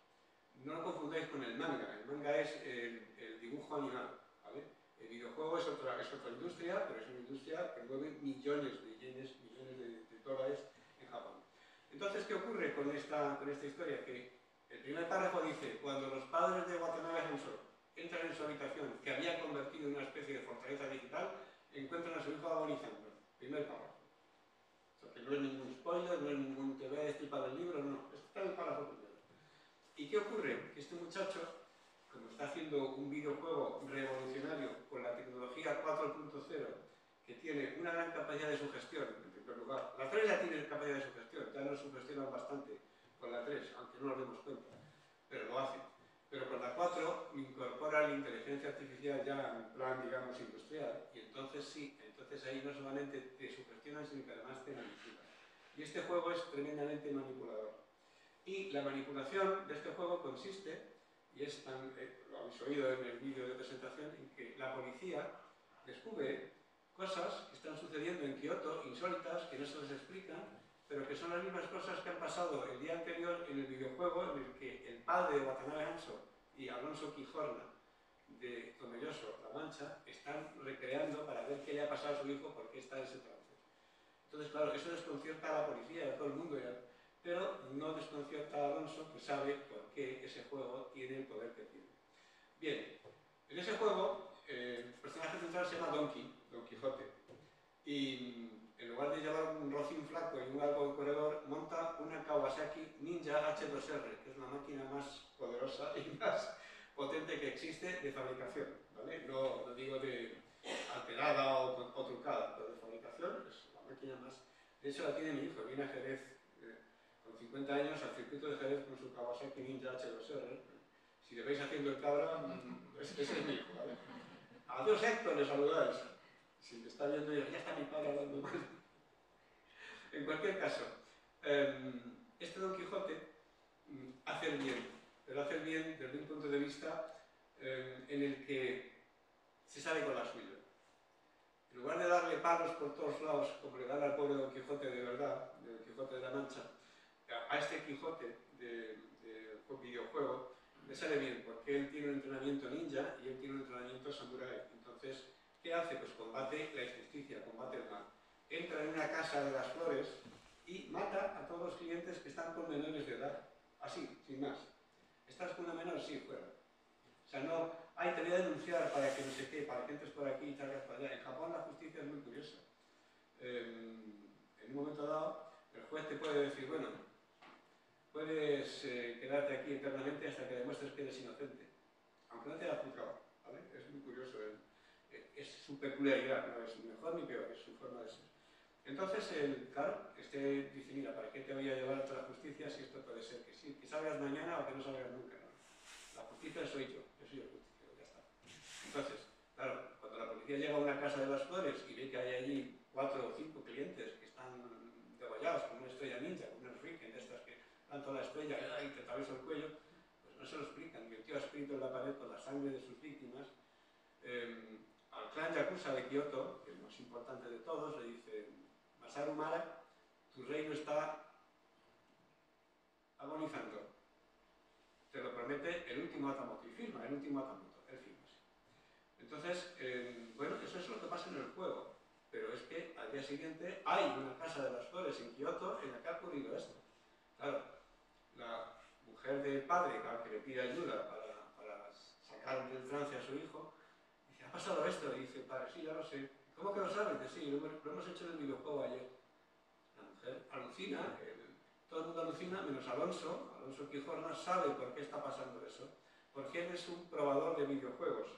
No lo confundáis con el manga es el dibujo animado, ¿vale? El videojuego es otra industria, pero es una industria que mueve millones de yenes, millones de dólares en Japón. Entonces, ¿qué ocurre con esta historia? Que el primer párrafo dice: cuando los padres de Watanabe Hansho entran en su habitación, que había convertido en una especie de fortaleza digital, encuentran a su hijo agonizando. Primer párrafo. O sea, que no es ningún spoiler, no es ningún te voy a destripar el libro, no. Está en el párrafo primero. ¿Y qué ocurre? Que este muchacho, como está haciendo un videojuego revolucionario con la tecnología 4.0, que tiene una gran capacidad de sugestión, en primer lugar. La 3 ya tiene capacidad de sugestión, ya nos sugestionan bastante con la 3, aunque no nos demos cuenta, pero lo hacen. Pero con la 4 incorpora la inteligencia artificial ya en plan, digamos, industrial, y entonces sí, entonces ahí no solamente te sugestionan, sino que además te manipulan. Y este juego es tremendamente manipulador. Y la manipulación de este juego consiste, y es tan, lo habéis oído en el vídeo de presentación, en que la policía descubre cosas que están sucediendo en Kioto, insólitas, que no se les explican, pero que son las mismas cosas que han pasado el día anterior en el videojuego en el que el padre de Watanabe Hansho y Alonso Quijorna de Tomelloso, La Mancha, están recreando para ver qué le ha pasado a su hijo, por qué está en ese trance. Entonces, claro, eso desconcierta a la policía y a todo el mundo, pero no desconcierta a Alonso, que sabe por qué ese juego tiene el poder que tiene. Bien, en ese juego, el personaje central se llama Don Quijote, y en lugar de llevar un rocín flaco y un galgo de corredor, monta una Kawasaki Ninja H2R, que es la máquina más poderosa y más potente que existe de fabricación, ¿vale? No digo de alterada o trucada, pero de fabricación es la máquina más... De hecho la tiene mi hijo, viene a Jerez con con 50 años al circuito de Jerez con su Kawasaki Ninja H2R. Si le veis haciendo el cabra, ese es mi hijo, ¿vale? Adiós Héctor, le saludáis. Si te está viendo, ya está mi padre hablando mal. En cualquier caso, este Don Quijote hace el bien, pero hace el bien desde un punto de vista en el que se sale con la suya. En lugar de darle palos por todos lados, como le dan al pobre Don Quijote de verdad, del Quijote de la Mancha, a este Quijote de videojuego le sale bien, porque él tiene un entrenamiento ninja y él tiene un entrenamiento samurái. Entonces, ¿qué hace? Pues combate la injusticia, combate el mal. Entra en una casa de las flores y mata a todos los clientes que están con menores de edad. Así, sin más. ¿Estás con una menor? Sí, fuera. O sea, no, ay, te voy a denunciar para que no sé qué, para que entres por aquí y salgas para allá. En Japón la justicia es muy curiosa. En un momento dado, el juez te puede decir, bueno, puedes quedarte aquí eternamente hasta que demuestres que eres inocente, aunque no te haya juzgado, ¿vale? Es muy curioso, es su peculiaridad, no es ni mejor ni peor, es su forma de ser. Entonces, claro, dice, mira, ¿para qué te voy a llevar a la justicia si esto puede ser que sí, que salgas mañana o que no salgas nunca? ¿No? La justicia soy yo soy el justiciero, ya está. Entonces, claro, cuando la policía llega a una casa de las flores y ve que hay allí 4 o 5 clientes que están degollados con una estrella ninja, con unas Riken de estas que dan toda la estrella y te atraviesa el cuello, pues no se lo explican. Y el tío ha escrito en la pared con la sangre de sus víctimas. Al clan Yakuza de Kioto, que es el más importante de todos, le dice: Masaru Mara, tu reino está agonizando. Te lo promete el último Hatamoto, y firma el último Hatamoto, él firma así. Entonces, bueno, eso es lo que pasa en el juego, pero es que al día siguiente hay una casa de las flores en Kioto en la que ha ocurrido esto. Claro, la mujer del padre, que le pide ayuda para sacar del trance a su hijo, dice: ¿ha pasado esto? Y dice: padre, sí, ya lo sé. ¿Cómo que lo sabes? Dice: sí, lo hemos hecho en el videojuego ayer. La mujer alucina, todo el mundo alucina, menos Alonso Quijorna sabe por qué está pasando eso, porque él es un probador de videojuegos.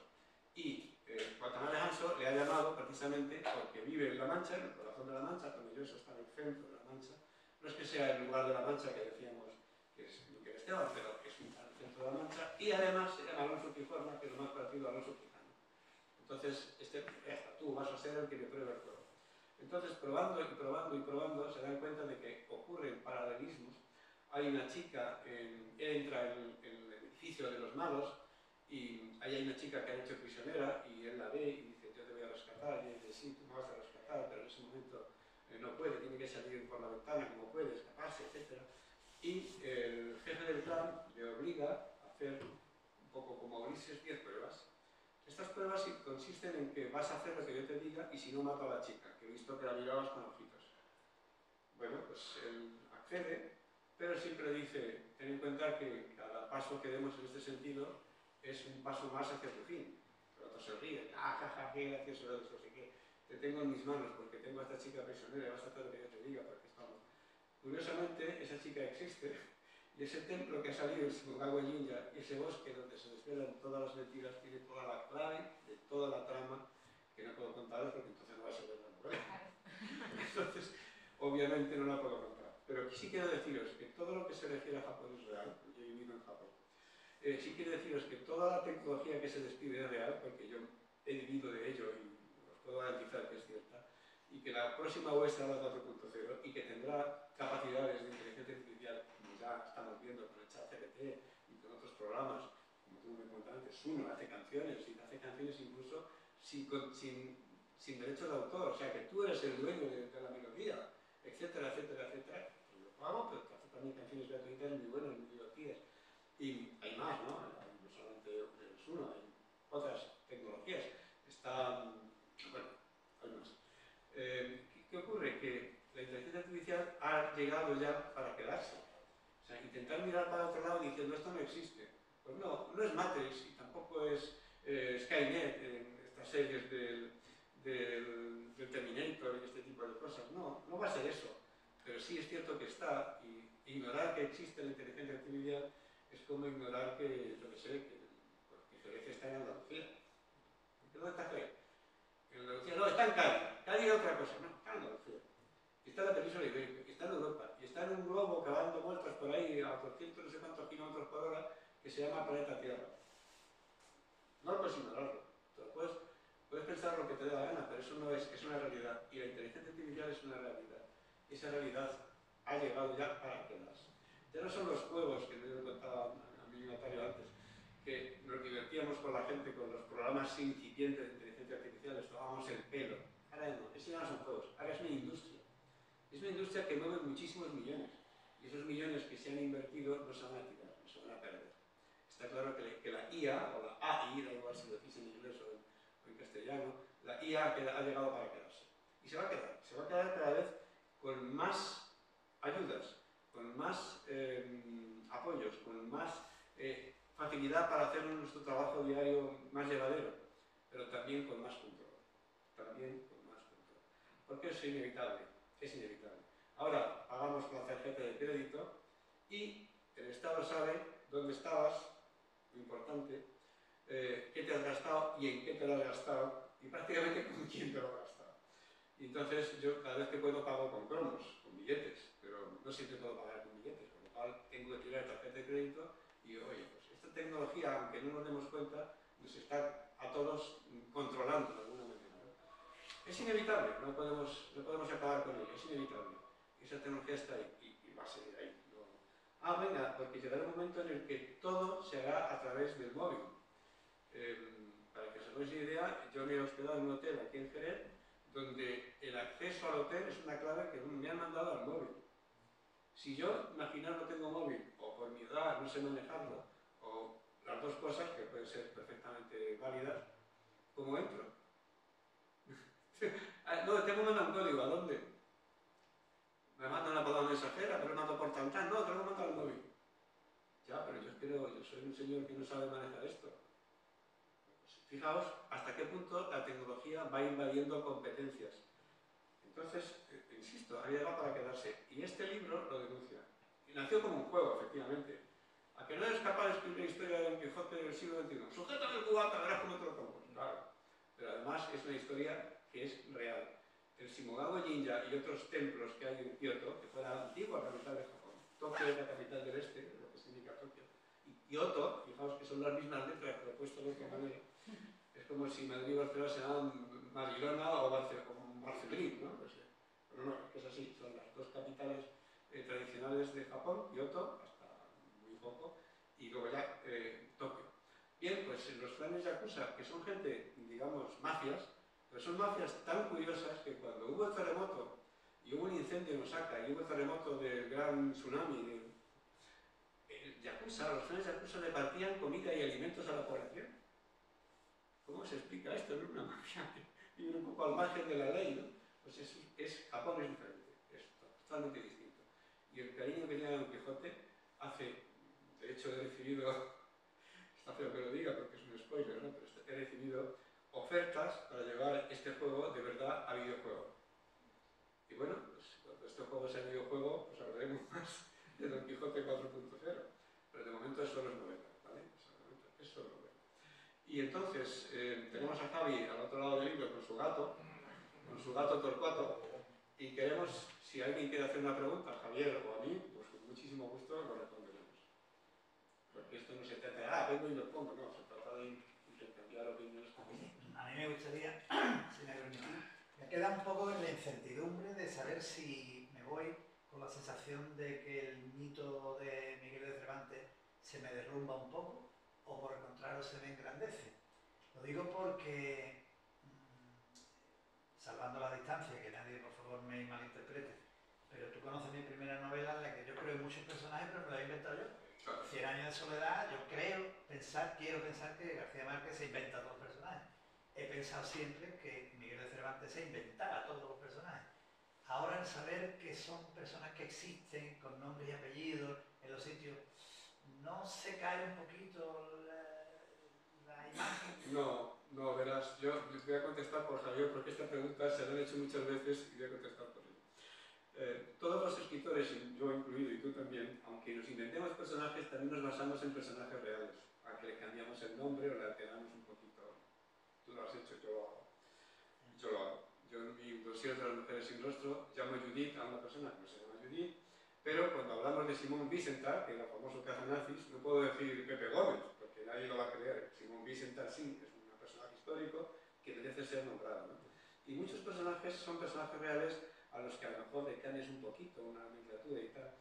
Y Watanabe Hanso le ha llamado precisamente porque vive en La Mancha, en el corazón de La Mancha, Tomelloso está en el centro de La Mancha. No es que sea el lugar de La Mancha que decíamos que es Luque de Esteban, pero es el centro de La Mancha, y además se llama Alonso Quijorna, que es lo más parecido a Alonso Quijano. Entonces, tú vas a ser el que le pruebe el juego. Entonces, probando y probando y probando, se dan cuenta de que ocurren paralelismos. Hay una chica, entra en el edificio de los malos, y ahí hay una chica que ha hecho prisionera, y él la ve y dice: yo te voy a rescatar, y él dice: sí, tú me vas a rescatar, pero en ese momento no puede, tiene que salir por la ventana como puede, escaparse, etc. Y el jefe del clan le obliga a hacer, un poco como Ulises, 10 pruebas. Estas pruebas consisten en que vas a hacer lo que yo te diga y si no, mato a la chica, que he visto que la mirabas con ojitos. Bueno, pues él accede, pero siempre dice: ten en cuenta que cada paso que demos en este sentido es un paso más hacia tu fin. Pero otros se ríen: jaja, qué gracioso eso, así que te tengo en mis manos porque tengo a esta chica prisionera y vas a hacer lo que yo te diga porque estamos. Curiosamente, esa chica existe. Y ese templo que ha salido en Shibugawa Ninja, ese bosque donde se desvelan todas las mentiras, tiene toda la clave de toda la trama, que no puedo contaros porque entonces no vais a ver la novela. Entonces, obviamente no la puedo contar. Pero sí quiero deciros que todo lo que se refiere a Japón es real, yo he vivido en Japón. Sí quiero deciros que toda la tecnología que se describe es real, porque yo he vivido de ello y os puedo garantizar que es cierta, y que la próxima web será la 4.0 y que tendrá capacidades de inteligencia artificial, como ya estamos viendo con el ChatGPT y con otros programas, como tú me comentabas antes. Uno hace canciones, y hace canciones incluso sin derecho de autor, o sea que tú eres el dueño de la melodía, etcétera, etcétera, etcétera. Pues lo hago, pero que hace también canciones gratuitas muy buenas, muy divertidas. Y hay más, ¿no? No solamente el Suno, hay otras tecnologías. Bueno, hay más. ¿Qué ocurre? Que la inteligencia artificial ha llegado ya para quedarse. O sea, intentar mirar para otro lado diciendo esto no existe. Pues no es Matrix y tampoco es Skynet en estas series del Terminator y este tipo de cosas. No va a ser eso. Pero sí es cierto que está, y ignorar que existe la inteligencia artificial es como ignorar que, yo que sé, que Jerez está en Andalucía. ¿Dónde está Jerez? En Andalucía, no, está en Cádiz. Cádiz es otra cosa, no, está en Andalucía. Está en la península ibérica, está en Europa, y está en un globo que va dando vueltas se llama planeta Tierra. No puedes ignorarlo. Puedes pensar lo que te dé la gana, pero eso no es una realidad. Y la inteligencia artificial es una realidad. Esa realidad ha llegado ya para quedarse. Ya no son los juegos que me contaba a mí Natalia antes, que nos divertíamos con la gente con los programas incipientes de inteligencia artificial, les tomábamos el pelo. Ahora no, eso ya no son juegos, ahora es una industria. Es una industria que mueve muchísimos millones. Y esos millones que se han invertido no se van a tirar, no se van a perder. Está claro que la IA, o la AI, da igual si lo decís en inglés o en castellano, la IA ha llegado para quedarse. Y se va a quedar cada vez con más ayudas, con más apoyos, con más facilidad para hacer nuestro trabajo diario más llevadero, pero también con más control. Porque es inevitable, Ahora pagamos con la tarjeta de crédito y el Estado sabe dónde estabas, lo importante, qué te has gastado y en qué te lo has gastado y prácticamente con quién te lo has gastado. Y entonces yo cada vez que puedo pago con cromos, con billetes, pero no siempre puedo pagar con billetes, con lo cual tengo que tirar tarjeta de crédito y oye, pues esta tecnología, aunque no nos demos cuenta, nos está a todos controlando de alguna manera, ¿no? Es inevitable, no podemos acabar con ello, es inevitable. Esa tecnología está ahí y va a seguir ahí. Venga, porque llegará un momento en el que todo se hará a través del móvil. Para que os hagáis una idea, yo me he hospedado en un hotel aquí en Jerez, donde el acceso al hotel es una clave que me han mandado al móvil. Si yo, imaginaos, no tengo móvil, o por mi edad no sé manejarlo, o las dos cosas, que pueden ser perfectamente válidas, ¿cómo entro? No, te mandan un código, ¿a dónde? Me mandan una palabra mensajera, pero me mando por tantas, no, te lo mando al móvil. Ya, pero yo soy un señor que no sabe manejar esto. Pues, fijaos hasta qué punto la tecnología va invadiendo competencias. Entonces, insisto, ha llegado para quedarse. Y este libro lo denuncia. Y nació como un juego, efectivamente. ¿A que no eres capaz de escribir una historia de Don Quijote del siglo XXI? Sujétame el cubata, verás cómo te lo pongo. Claro. Pero además es una historia que es real. El Shimogawa Jinja y otros templos que hay en Kioto, que fue la antigua capital de Japón. Tokio es la capital del este, lo que significa Tokio. Y Kioto, fijaos que son las mismas letras, pero puesto de otra manera. Es como si Madrid y Barcelona se llamaban Marilona o Barcelona, ¿no? Pues, pero no, es así, son las dos capitales tradicionales de Japón, Kioto, hasta muy poco, y luego ya Tokio. Bien, pues los clanes Yakuza, que son gente, digamos, mafias, pero son mafias tan curiosas que cuando hubo el terremoto y hubo un incendio en Osaka y hubo el terremoto del gran tsunami, los clanes Yakuza repartían comida y alimentos a la población. ¿Cómo se explica esto? No es una mafia, vive un poco al margen de la ley, ¿no? Pues Japón es diferente, es totalmente distinto. Y el cariño que tiene a Don Quijote hace, de hecho he recibido, está feo que lo diga porque es un spoiler, ¿no? Pero he recibido ofertas para llevar este juego de verdad a videojuego. Y bueno, pues cuando este juego sea videojuego, pues hablaremos más de Don Quijote 4.0. Pero de momento es solo novela, ¿vale? Es solo novela. Y entonces tenemos a Javi al otro lado del libro con su gato Torcuato, y queremos, si alguien quiere hacer una pregunta, a Javier o a mí, pues con muchísimo gusto lo responderemos. Porque esto no se trata de, vengo y lo pongo, no, se trata de intercambiar opiniones. A mí me gustaría, si me permite, me queda un poco en la incertidumbre de saber si me voy con la sensación de que el mito de Miguel de Cervantes se me derrumba un poco, o por el contrario se me engrandece. Lo digo porque, salvando la distancia, que nadie por favor me malinterprete, pero tú conoces mi primera novela en la que yo creo en muchos personajes, pero me la he inventado yo. 100 años de soledad, yo quiero pensar que García Márquez se inventa todos los personajes. He pensado siempre que Miguel de Cervantes se inventaba todos los personajes. Ahora, al saber que son personas que existen con nombres y apellidos en los sitios, ¿no se cae un poquito la imagen? No, verás, yo les voy a contestar por Javier porque esta pregunta se la han hecho muchas veces y voy a contestar por él. Todos los escritores, yo incluido y tú también, aunque nos inventemos personajes, también nos basamos en personajes reales, a que le cambiamos el nombre o le alteramos un poquito. Tú lo has hecho, yo lo hago. Yo en mi dossier de las mujeres sin rostro llamo Judith a una persona que no se llama Judith, Pero cuando hablamos de Simón Wiesenthal, que era el famoso cazanazis, no puedo decir Pepe Gómez, porque nadie lo va a creer. Simón Wiesenthal sí, es un personaje histórico que merece ser nombrado, ¿no? Y muchos personajes son personajes reales a los que a lo mejor le cambias un poquito, una nomenclatura y tal,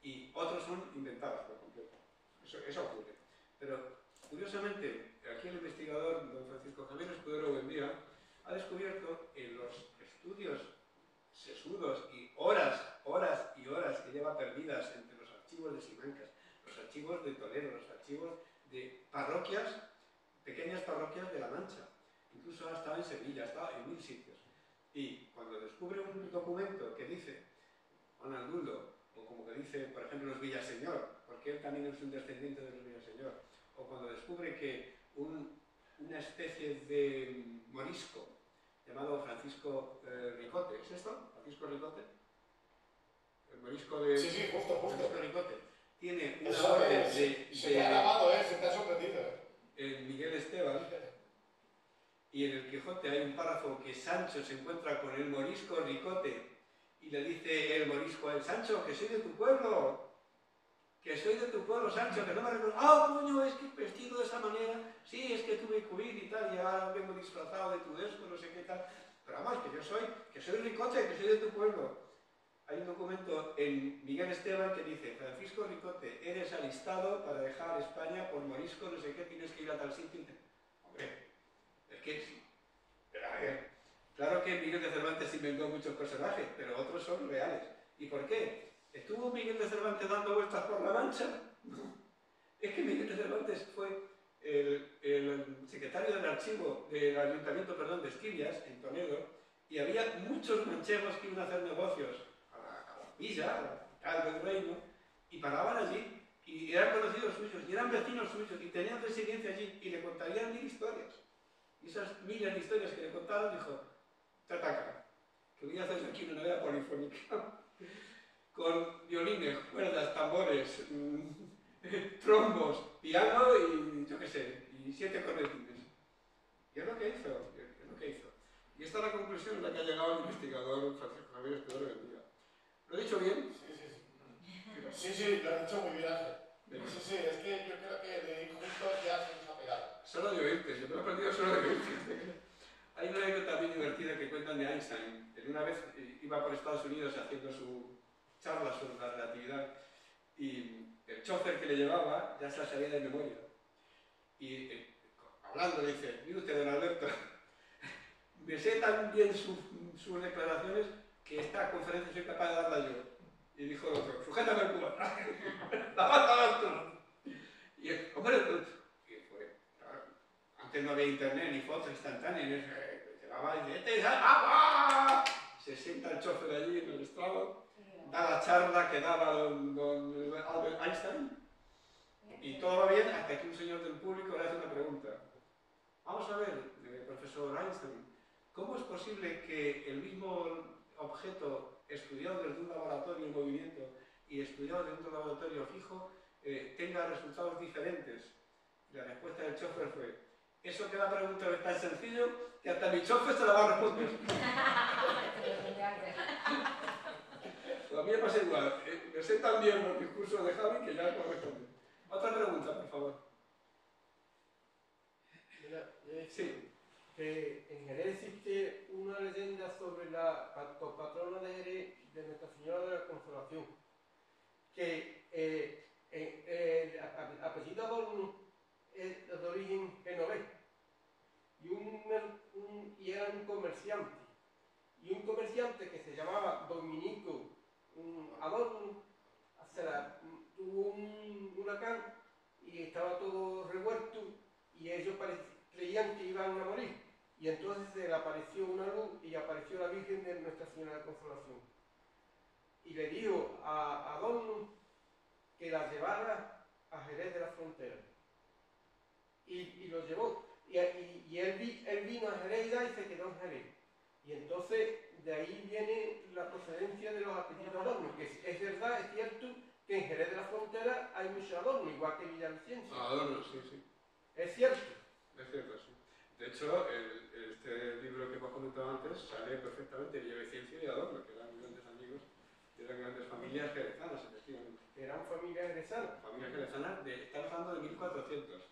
y otros son inventados por completo. Eso ocurre. Pero, curiosamente, aquí el investigador, don Francisco Javier Escudero Buendía, ha descubierto en los estudios sesudos y horas y horas que lleva perdidas entre los archivos de Simancas, los archivos de Toledo, los archivos de parroquias, pequeñas parroquias de La Mancha. Incluso ha estado en Sevilla, ha estado en 1000 sitios. Y cuando descubre un documento que dice Juan Aldulo, o como que dice, por ejemplo, los Villaseñor, porque él también es un descendiente de los Villaseñor, o cuando descubre que una especie de morisco llamado Francisco Ricote, ¿es esto? ¿Francisco Ricote? El morisco de... Sí, sí, justo. Francisco Ricote. Tiene una Eso orden se te ha grabado, se te ha sorprendido. En Miguel Esteban, y en el Quijote hay un párrafo que Sancho se encuentra con el morisco Ricote y le dice el morisco a él: Sancho, que soy de tu pueblo, Sancho, que no me recuerdo. ¡Ah, coño, es que vestido de esa manera! Sí, es que tuve COVID y tal, y ahora vengo disfrazado de tudesco, no sé qué tal. Pero vamos, que soy Ricote, que soy de tu pueblo. Hay un documento en Miguel Esteban que dice: Francisco Ricote, eres alistado para dejar España por morisco, no sé qué, tienes que ir a tal sitio. Hombre, es que sí. Pero a ver, claro que Miguel de Cervantes inventó muchos personajes, pero otros son reales. ¿Y por qué? ¿Estuvo Miguel de Cervantes dando vueltas por La Mancha? No. Es que Miguel de Cervantes fue el secretario del archivo del ayuntamiento, de Esquivias, en Toledo, y había muchos manchegos que iban a hacer negocios a la villa, a la capital del reino, y paraban allí, y eran conocidos suyos, y eran vecinos suyos, y tenían residencia allí, y le contarían 1000 historias. Y esas miles de historias que le contaron, dijo: te ataca, que voy a hacer aquí una novela polifónica, con violines, cuerdas, tambores, trombos, piano y yo qué sé, y 7 cornetines. Y es lo que hizo, Y esta es la conclusión en la que ha llegado el investigador Francisco Javier Escudero Buendía. ¿Lo he dicho bien? Sí, lo has dicho muy bien, Ángel. Sí, es que yo creo que de ir juntos ya se nos ha pegado. Solo de oírte, yo me he aprendido solo de oírte. Hay una anécdota bien divertida que cuentan de Einstein. Él una vez iba por Estados Unidos haciendo su charla sobre la relatividad y el chofer que le llevaba ya se la sabía de memoria. Y hablando le dice: mire usted, don Alberto, me sé tan bien sus declaraciones que esta conferencia soy capaz de darla yo. Y dijo el otro: sujétame el cubo. La vas a dar tú. Y el hombre, antes no había internet ni fotos instantáneas, llevaba billetes, se sienta el chofer allí en el estrado, da la charla que daba don Albert Einstein, y todo va bien hasta que un señor del público le hace una pregunta. Vamos a ver, profesor Einstein, ¿cómo es posible que el mismo objeto estudiado desde un laboratorio en movimiento y estudiado desde un laboratorio fijo tenga resultados diferentes? Y la respuesta del chofer fue: eso que la pregunta es tan sencillo que hasta mi chofer se la va a responder. A mí me pasa igual. Me sé tan bien los discursos de Javi que ya puedo responder. Otra pregunta, por favor. Mira, Sí. Que en Jerez existe una leyenda sobre la patrona de Jerez, de Nuestra Señora de la Consolación, que el apellido Adorno es de origen genovés, y era un comerciante. Y un comerciante que se llamaba Dominico Adorno tuvo un huracán y estaba todo revuelto y ellos creían que iban a morir. Y entonces se le apareció una luz y apareció la Virgen de Nuestra Señora de la Consolación. Y le dijo a Adorno que la llevara a Jerez de la Frontera. Y lo llevó. Y él vino a Jerez y se quedó en Jerez. Y entonces de ahí viene la procedencia de los apellidos Adorno, que es verdad, es cierto que en Jerez de la Frontera hay muchos Adorno, igual que Villavicencio. Adorno, sí. Es cierto. Es cierto, sí. De hecho, este libro que hemos comentado antes sale perfectamente Villavicencio y Adorno, que eran grandes amigos, eran grandes familias jerezanas, efectivamente. Eran familias jerezanas. Familias jerezanas, estamos hablando de 1400.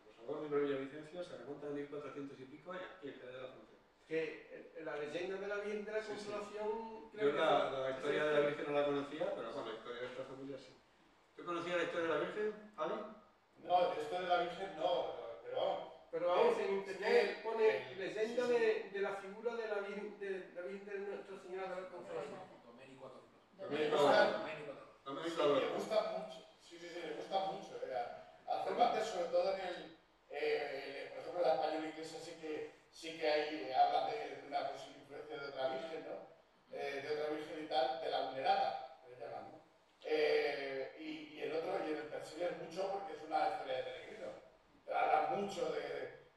Los abuelos de Villavicencio se remontan a 1400 y pico y aquí en Jerez de la Frontera. Que la leyenda de la Virgen de la Consolación... Sí. Yo la historia de la Virgen no la conocía, pero bueno, la historia de esta familia sí. ¿Tú conocías la historia de la Virgen, Javi? No, la historia de la Virgen no, pero vamos. Pero vamos, en internet pone leyenda de la figura de la Virgen de Nuestra Señora de la Consolación. Domenico Adorno. Sí, me gusta mucho. Sí, me gusta mucho. Hace parte, sobre todo en el, por ejemplo, en la española inglesa sí que hay, hablan de una posible influencia de otra Virgen, ¿no? De otra Virgen y tal, de la vulnerada, le llaman, ¿no? Y el otro, y en el Persiles mucho, porque es una historia de peregrino. Habla mucho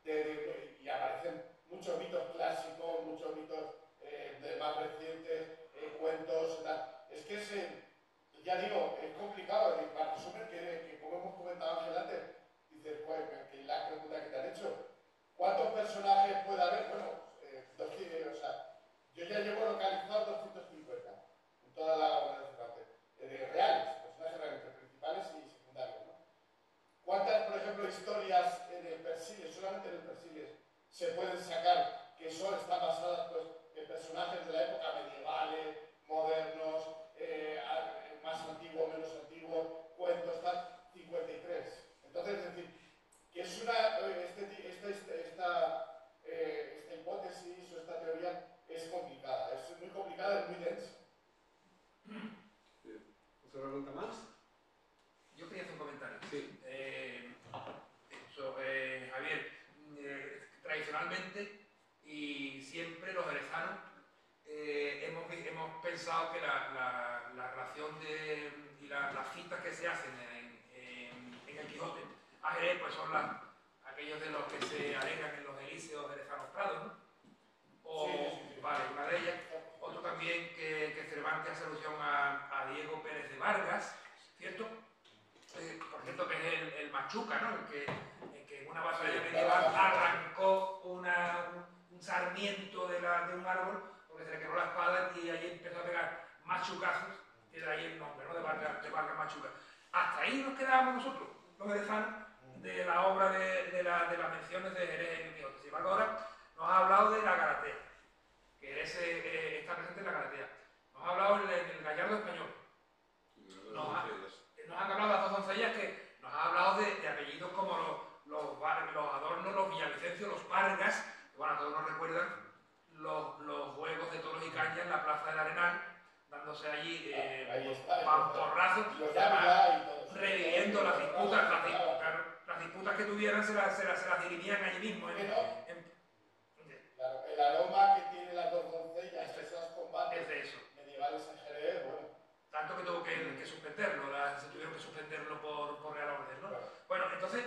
y aparecen muchos mitos clásicos, muchos mitos de más recientes, cuentos, tal. Es que ya digo, es complicado, y para resumir, que como hemos comentado Ángel antes, dices, pues, que la pregunta que te han hecho, ¿cuántos personajes puede haber? Bueno, o sea, yo ya llevo localizados 250 en toda la obra de Cervantes, reales, personajes reales, principales y secundarios, ¿no? ¿Cuántas, por ejemplo, historias en el Persiles, solamente en el Persiles, se pueden sacar que están basadas pues, en personajes de la época medievales, modernos, más antiguos, menos antiguos, cuentos, tal? 53. Entonces, es decir, que es esta hipótesis o esta teoría es complicada, es muy complicada, es muy densa. ¿Otra pregunta más? Yo quería hacer un comentario. Sí. Javier, tradicionalmente y siempre los jerezanos hemos pensado que la relación y las citas que se hacen en el Quijote a Jerez pues son aquellos de los que se alegan en los elíseos jerezanos prados, ¿no? O, sí. Vale, una de ellas. Otro también que Cervantes hace alusión a Diego Pérez de Vargas, ¿cierto? Por cierto, que es el Machuca, ¿no? El que en una batalla medieval arrancó un sarmiento de un árbol porque se le quebró la espada y ahí empezó a pegar machucazos, y de ahí el nombre, ¿no? De Vargas Machuca. Hasta ahí nos quedábamos nosotros, los jerezanos, de la obra de las menciones de Jerez en el Quijote. Sin embargo, ahora nos ha hablado de la Galatea, que Jerez está presente en la Galatea. Nos ha hablado del Gallardo español. Nos ha hablado de las dos doncellas, que nos ha hablado de apellidos como los Adornos, los Villavicencio, los Vargas, que bueno, a todos nos recuerdan los juegos de toros y cañas en la Plaza del Arenal, dándose allí pamporrazos, reviviendo las disputas que tuvieran, se las dirimían allí mismo. Claro, el aroma que tienen las dos doncellas, esos combates medievales en Jerez, bueno. Tanto que tuvo que suspenderlo, se tuvieron que suspenderlo por Real Orden, ¿no? Claro. Bueno, entonces,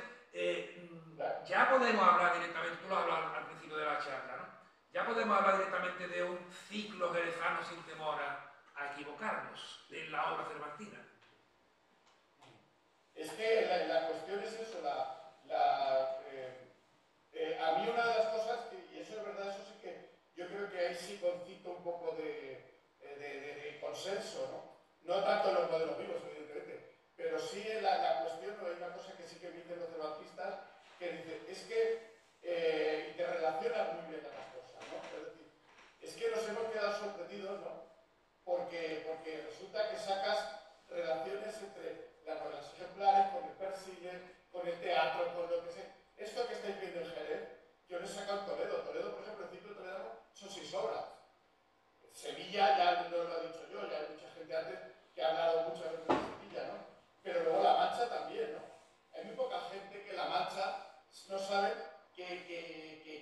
ya podemos hablar directamente, tú lo has hablado al principio de la charla, ¿no? Ya podemos hablar directamente de un ciclo jerezano sin temor a equivocarnos en la obra cervantina. Es que la cuestión es eso, a mí una de las cosas, y eso es verdad, eso sí que yo creo que ahí sí concito un poco de consenso, ¿no? No tanto en los modelos vivos, evidentemente, pero sí en la cuestión, hay una cosa que sí que dicen los cervantistas, que dice, es que te relacionas muy bien a las cosas, ¿no? Es decir, es que nos hemos quedado sorprendidos, ¿no? Porque resulta que sacas relaciones entre las novelas ejemplares, con el Persiles, con el teatro, con lo que sea. Esto que estáis viendo en Jerez, yo lo he sacado en Toledo. Toledo, por ejemplo, el ciclo toledano son 6 obras. Sevilla, ya no lo he dicho yo, ya hay mucha gente antes que ha hablado muchas veces de Sevilla, ¿no? Pero luego La Mancha también, ¿no? Hay muy poca gente que La Mancha no sabe que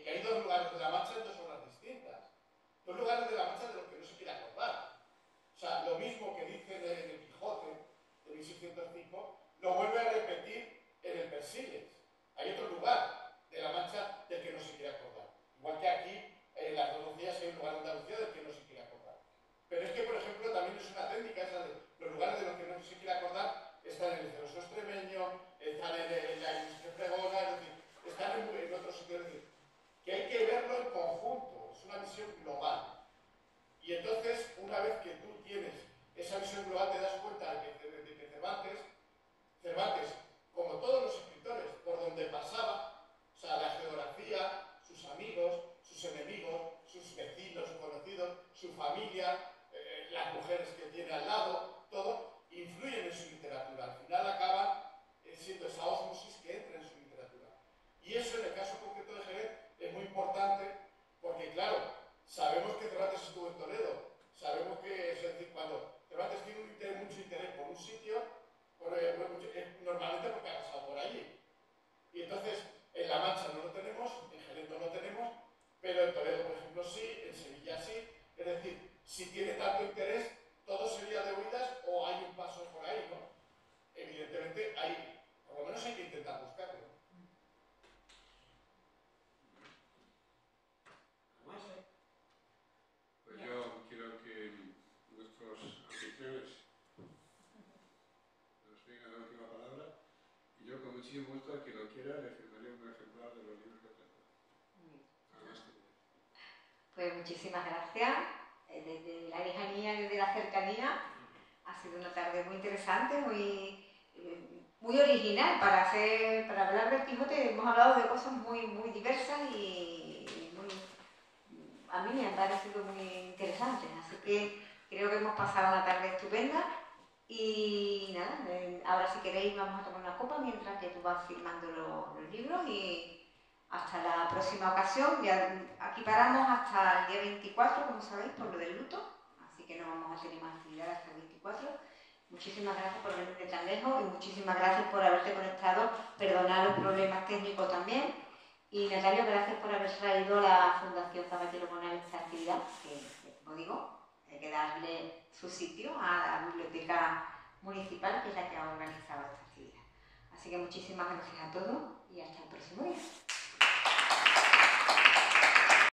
hay 2 lugares de La Mancha en 2 obras distintas. 2 lugares de La Mancha de los que no se quiere acordar. O sea, lo mismo que dice en el Quijote de 1605, lo vuelve a repetir en el Persiles. Hay otro lugar de La Mancha del que no se quiere acordar. Igual que aquí, en las dos doncellas hay un lugar de Andalucía del que no se quiere acordar. Pero es que, por ejemplo, también es una técnica esa de los lugares de los que no se quiere acordar están en el celoso extremeño, están en la ilusión pregona, es decir, están en otros sitios sí, en Sevilla sí. Es decir, si tiene tanto interés, todo sería de oídas o hay un paso por ahí, ¿no? Evidentemente, por lo menos hay que intentar buscarlo. Pues yo quiero que nuestros anfitriones nos digan la última palabra y yo con muchísimo gusto a quien lo quiera le firmaré un ejemplar de los libros que traigo. Nada más que decir. Pues muchísimas gracias. Desde la lejanía, desde la cercanía, ha sido una tarde muy interesante, muy original para hablar del Quijote. Hemos hablado de cosas muy diversas y a mí me han parecido muy interesantes, así que creo que hemos pasado una tarde estupenda y nada, ahora si queréis vamos a tomar una copa mientras que tú vas firmando los libros y hasta la próxima ocasión. Ya aquí paramos hasta el día 24, como sabéis, por lo del luto, así que no vamos a tener más actividad hasta el 24. Muchísimas gracias por venir de tan lejos y muchísimas gracias por haberte conectado. Perdonad los problemas técnicos también. Y Natalio, gracias por haber traído la Fundación Caballero Bonal a esta actividad, que como digo, hay que darle su sitio a la Biblioteca Municipal, que es la que ha organizado esta actividad. Así que muchísimas gracias a todos y hasta el próximo día.